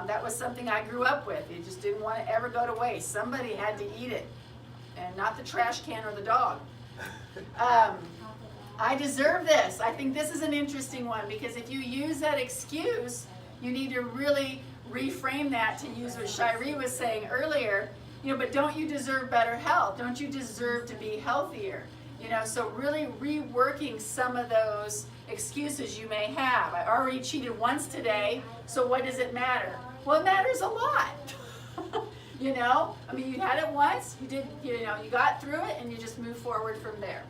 S1: That was something I grew up with. You just didn't want it ever go to waste. Somebody had to eat it, and not the trash can or the dog. I deserve this. I think this is an interesting one, because if you use that excuse, you need to really reframe that to use what Shiree was saying earlier. You know, but don't you deserve better health? Don't you deserve to be healthier? You know, so really reworking some of those excuses you may have. I already cheated once today, so what does it matter? Well, it matters a lot. You know, I mean, you had it once, you did, you know, you got through it, and you just move forward from there.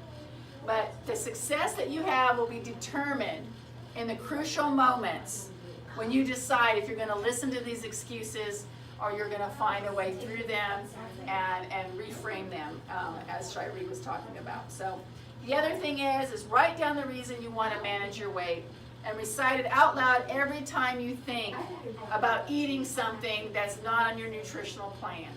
S1: But the success that you have will be determined in the crucial moments when you decide if you're going to listen to these excuses or you're going to find a way through them and reframe them, as Shiree was talking about. So the other thing is write down the reason you want to manage your weight and recite it out loud every time you think about eating something that's not on your nutritional plan.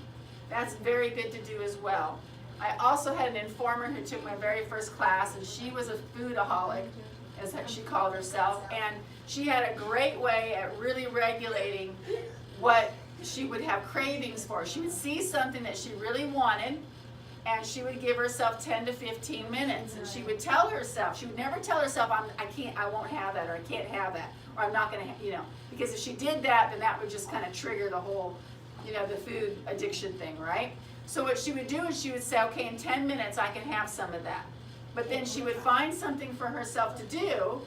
S1: That's very good to do as well. I also had an informer who took my very first class, and she was a foodaholic, as she called herself, and she had a great way at really regulating what she would have cravings for. She would see something that she really wanted, and she would give herself 10 to 15 minutes, and she would tell herself, she would never tell herself, I won't have that, or I can't have that, or I'm not going to, you know, because if she did that, then that would just kind of trigger the whole, you know, the food addiction thing, right? So what she would do is she would say, okay, in 10 minutes I can have some of that. But then she would find something for herself to do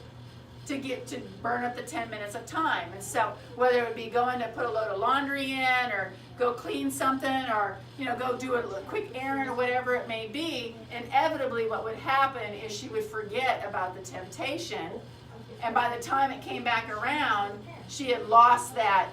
S1: to burn up the 10 minutes of time. And so whether it would be going to put a load of laundry in, or go clean something, or, you know, go do a quick errand, or whatever it may be, inevitably what would happen is she would forget about the temptation, and by the time it came back around, she had lost that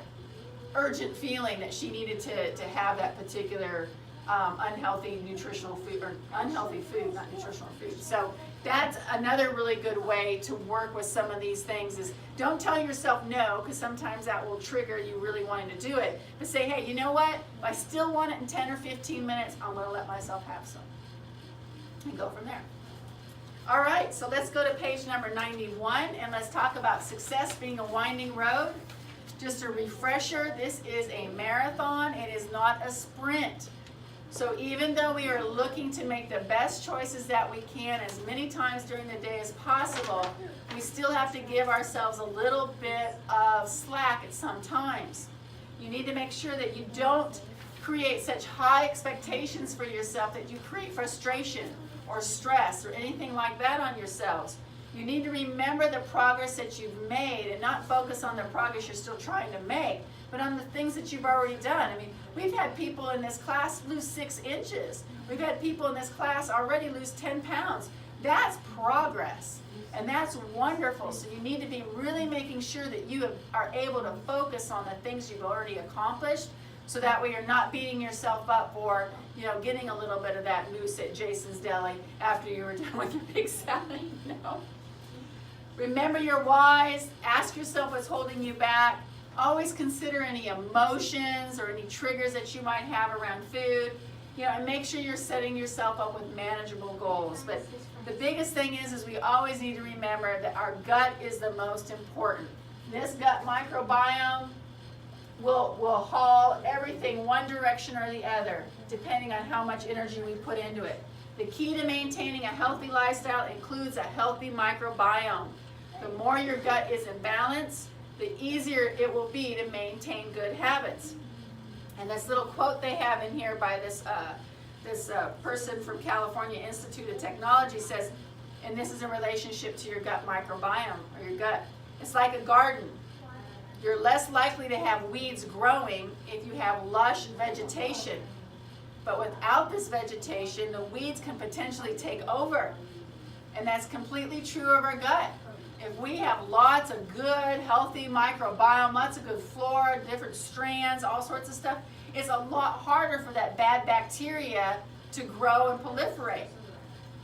S1: urgent feeling that she needed to have that particular unhealthy nutritional food, or unhealthy food, not nutritional food. So that's another really good way to work with some of these things, is don't tell yourself no, because sometimes that will trigger you really wanting to do it. But say, hey, you know what? If I still want it in 10 or 15 minutes, I'm going to let myself have some. And go from there. All right, so let's go to page number 91, and let's talk about success being a winding road. Just a refresher, this is a marathon. It is not a sprint. So even though we are looking to make the best choices that we can as many times during the day as possible, we still have to give ourselves a little bit of slack at some times. You need to make sure that you don't create such high expectations for yourself that you create frustration or stress or anything like that on yourselves. You need to remember the progress that you've made and not focus on the progress you're still trying to make, but on the things that you've already done. I mean, we've had people in this class lose 6 inches. We've had people in this class already lose 10 pounds. That's progress, and that's wonderful. So you need to be really making sure that you are able to focus on the things you've already accomplished, so that way you're not beating yourself up for, you know, getting a little bit of that moose at Jason's Deli after you were done with your big salad, you know. Remember your whys. Ask yourself what's holding you back. Always consider any emotions or any triggers that you might have around food. You know, and make sure you're setting yourself up with manageable goals. But the biggest thing is we always need to remember that our gut is the most important. This gut microbiome will haul everything one direction or the other, depending on how much energy we put into it. The key to maintaining a healthy lifestyle includes a healthy microbiome. The more your gut is in balance, the easier it will be to maintain good habits. And this little quote they have in here by this person from California Institute of Technology says, and this is in relationship to your gut microbiome, or your gut, it's like a garden. You're less likely to have weeds growing if you have lush vegetation. But without this vegetation, the weeds can potentially take over. And that's completely true of our gut. If we have lots of good, healthy microbiome, lots of good flora, different strands, all sorts of stuff, it's a lot harder for that bad bacteria to grow and proliferate.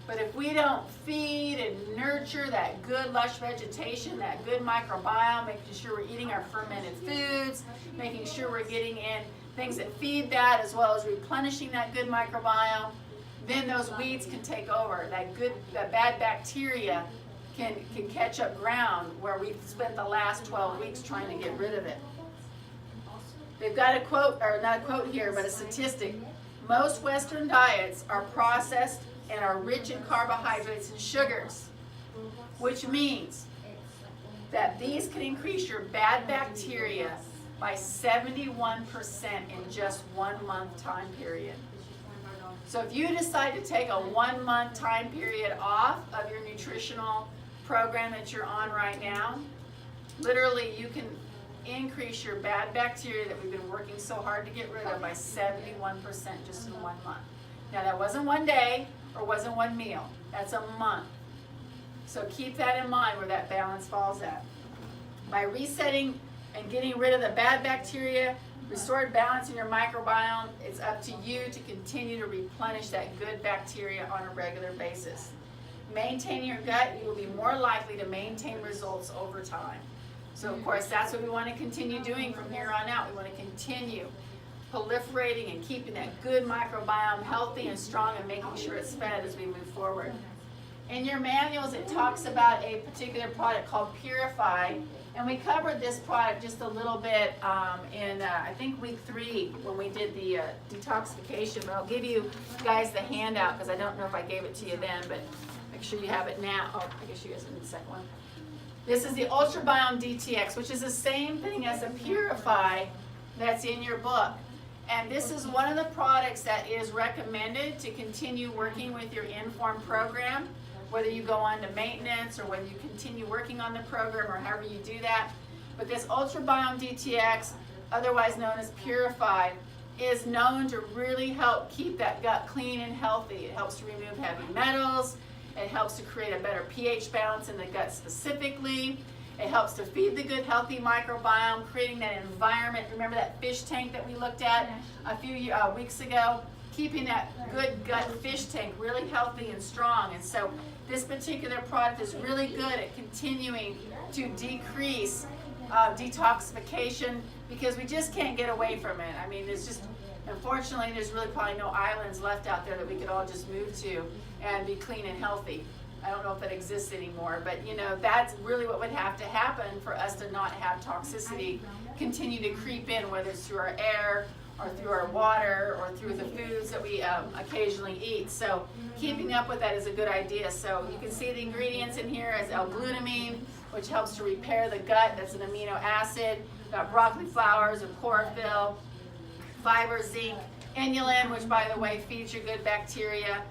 S1: But if we don't feed and nurture that good lush vegetation, that good microbiome, making sure we're eating our fermented foods, making sure we're getting in things that feed that, as well as replenishing that good microbiome, then those weeds can take over. That bad bacteria can catch up ground where we've spent the last 12 weeks trying to get rid of it. They've got a quote, or not a quote here, but a statistic. Most Western diets are processed and are rich in carbohydrates and sugars, which means that these can increase your bad bacteria by 71% in just 1 month time period. So if you decide to take a 1 month time period off of your nutritional program that you're on right now, literally you can increase your bad bacteria that we've been working so hard to get rid of by 71% just in 1 month. Now that wasn't one day or wasn't one meal, that's a month. So keep that in mind where that balance falls at. By resetting and getting rid of the bad bacteria, restored balance in your microbiome, it's up to you to continue to replenish that good bacteria on a regular basis. Maintaining your gut, you will be more likely to maintain results over time. So of course, that's what we want to continue doing from here on out. We want to continue proliferating and keeping that good microbiome healthy and strong and making sure it's fed as we move forward. In your manuals, it talks about a particular product called Purify, and we covered this product just a little bit in, I think, week 3 when we did the detoxification, but I'll give you guys the handout because I don't know if I gave it to you then, but make sure you have it now. Oh, I guess you guys need the second one. This is the Ultrabiome DTX, which is the same thing as the Purify that's in your book. And this is one of the products that is recommended to continue working with your In.Form program, whether you go on to maintenance or whether you continue working on the program or however you do that. But this Ultrabiome DTX, otherwise known as Purify, is known to really help keep that gut clean and healthy. It helps to remove heavy metals. It helps to create a better pH balance in the gut specifically. It helps to feed the good, healthy microbiome, creating that environment. Remember that fish tank that we looked at a few weeks ago? Keeping that good gut fish tank really healthy and strong. And so this particular product is really good at continuing to decrease detoxification because we just can't get away from it. I mean, there's just, unfortunately, there's really probably no islands left out there that we could all just move to and be clean and healthy. I don't know if that exists anymore, but you know, that's really what would have to happen for us to not have toxicity continue to creep in, whether it's through our air or through our water or through the foods that we occasionally eat. So keeping up with that is a good idea. So you can see the ingredients in here as L-glutamine, which helps to repair the gut. That's an amino acid. Got broccoli flowers and chlorophyll, fiber, zinc, inulin, which by the way feeds your good bacteria.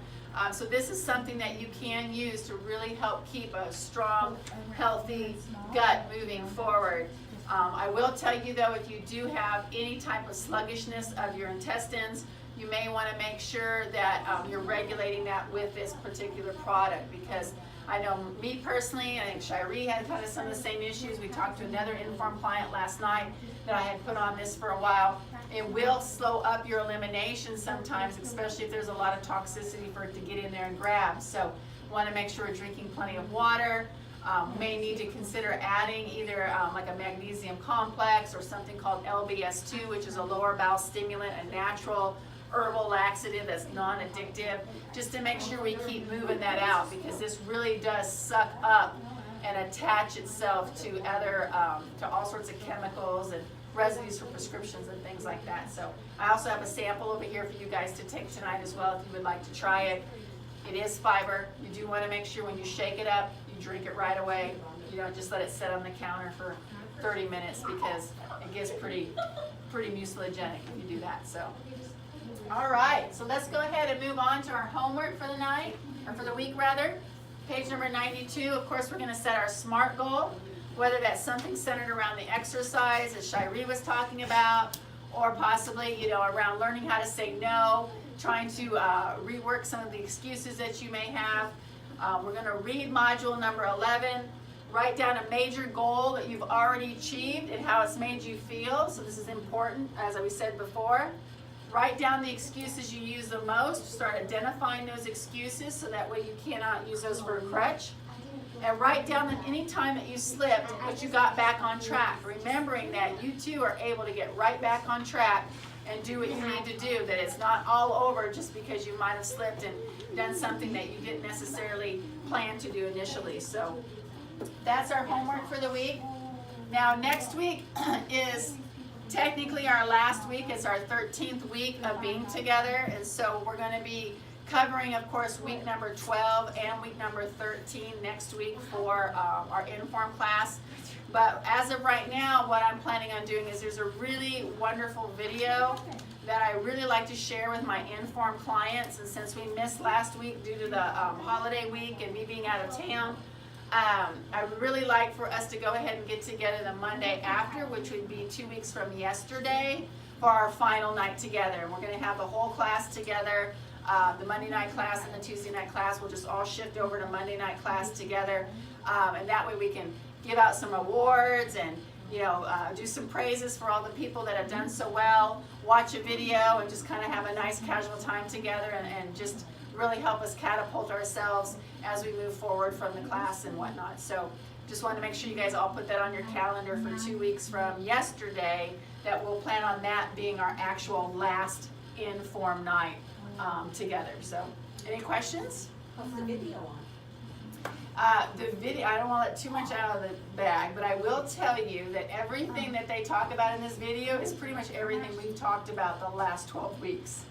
S1: So this is something that you can use to really help keep a strong, healthy gut moving forward. I will tell you though, if you do have any type of sluggishness of your intestines, you may want to make sure that you're regulating that with this particular product, because I know me personally, I think Shiree had kind of some of the same issues. We talked to another In.Form client last night that I had put on this for a while. It will slow up your elimination sometimes, especially if there's a lot of toxicity for it to get in there and grab. So want to make sure we're drinking plenty of water. May need to consider adding either like a magnesium complex or something called LBS2, which is a lower bowel stimulant, a natural herbal laxative that's non-addictive, just to make sure we keep moving that out, because this really does suck up and attach itself to other, to all sorts of chemicals and residues for prescriptions and things like that. So I also have a sample over here for you guys to take tonight as well if you would like to try it. It is fiber. You do want to make sure when you shake it up, you drink it right away. You don't just let it sit on the counter for 30 minutes because it gets pretty mucilagenic if you do that. So, all right. So let's go ahead and move on to our homework for the night, or for the week rather. Page number 92. Of course, we're going to set our SMART goal, whether that's something centered around the exercise as Shiree was talking about, or possibly, you know, around learning how to say no, trying to rework some of the excuses that you may have. We're going to read module number 11, Write down a major goal that you've already achieved and how it's made you feel. So this is important, as we said before. Write down the excuses you use the most. Start identifying those excuses so that way you cannot use those for a crutch. And write down that any time that you slipped, but you got back on track. Remembering that you too are able to get right back on track and do what you need to do. That it's not all over just because you might have slipped and done something that you didn't necessarily plan to do initially. So that's our homework for the week. Now next week is technically our last week. It's our 13th week of being together. And so we're going to be covering, of course, week number 12 and week number 13 next week for our In.Form class. But as of right now, what I'm planning on doing is there's a really wonderful video that I really like to share with my In.Form clients. And since we missed last week due to the holiday week and me being out of town, I would really like for us to go ahead and get together the Monday after, which would be 2 weeks from yesterday, for our final night together. And we're going to have the whole class together. The Monday night class and the Tuesday night class will just all shift over to Monday night class together. And that way we can give out some awards and, do some praises for all the people that have done so well, watch a video, and just kind of have a nice casual time together and just really help us catapult ourselves as we move forward from the class and whatnot. So just wanted to make sure you guys all put that on your calendar for 2 weeks from yesterday, that we'll plan on that being our actual last In.Form night together. So any questions?
S3: What's the video on?
S1: The video, I don't want to let too much out of the bag, but I will tell you that everything that they talk about in this video is pretty much everything we've talked about the last 12 weeks.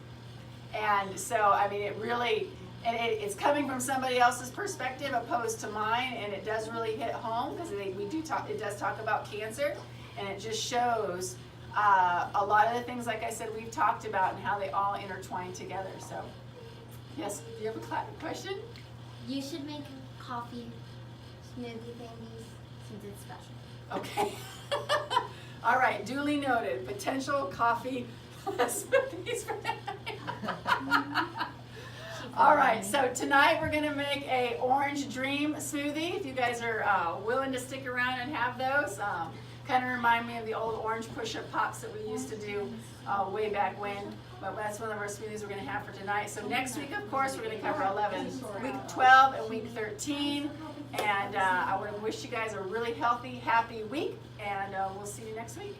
S1: And so, I mean, it really, and it's coming from somebody else's perspective opposed to mine, and it does really hit home because it does talk about cancer, and it just shows a lot of the things, like I said, we've talked about and how they all intertwine together. So, yes, do you have a question?
S8: You should make coffee smoothie thingies since it's special.
S1: Okay. All right, duly noted. Potential coffee smoothies for that. All right, so tonight we're gonna make a orange dream smoothie. If you guys are willing to stick around and have those, kind of remind me of the old orange push-up pops that we used to do way back when. But that's one of our smoothies we're gonna have for tonight. So next week, of course, we're gonna cover week 12 and week 13. And I want to wish you guys a really healthy, happy week, and we'll see you next week.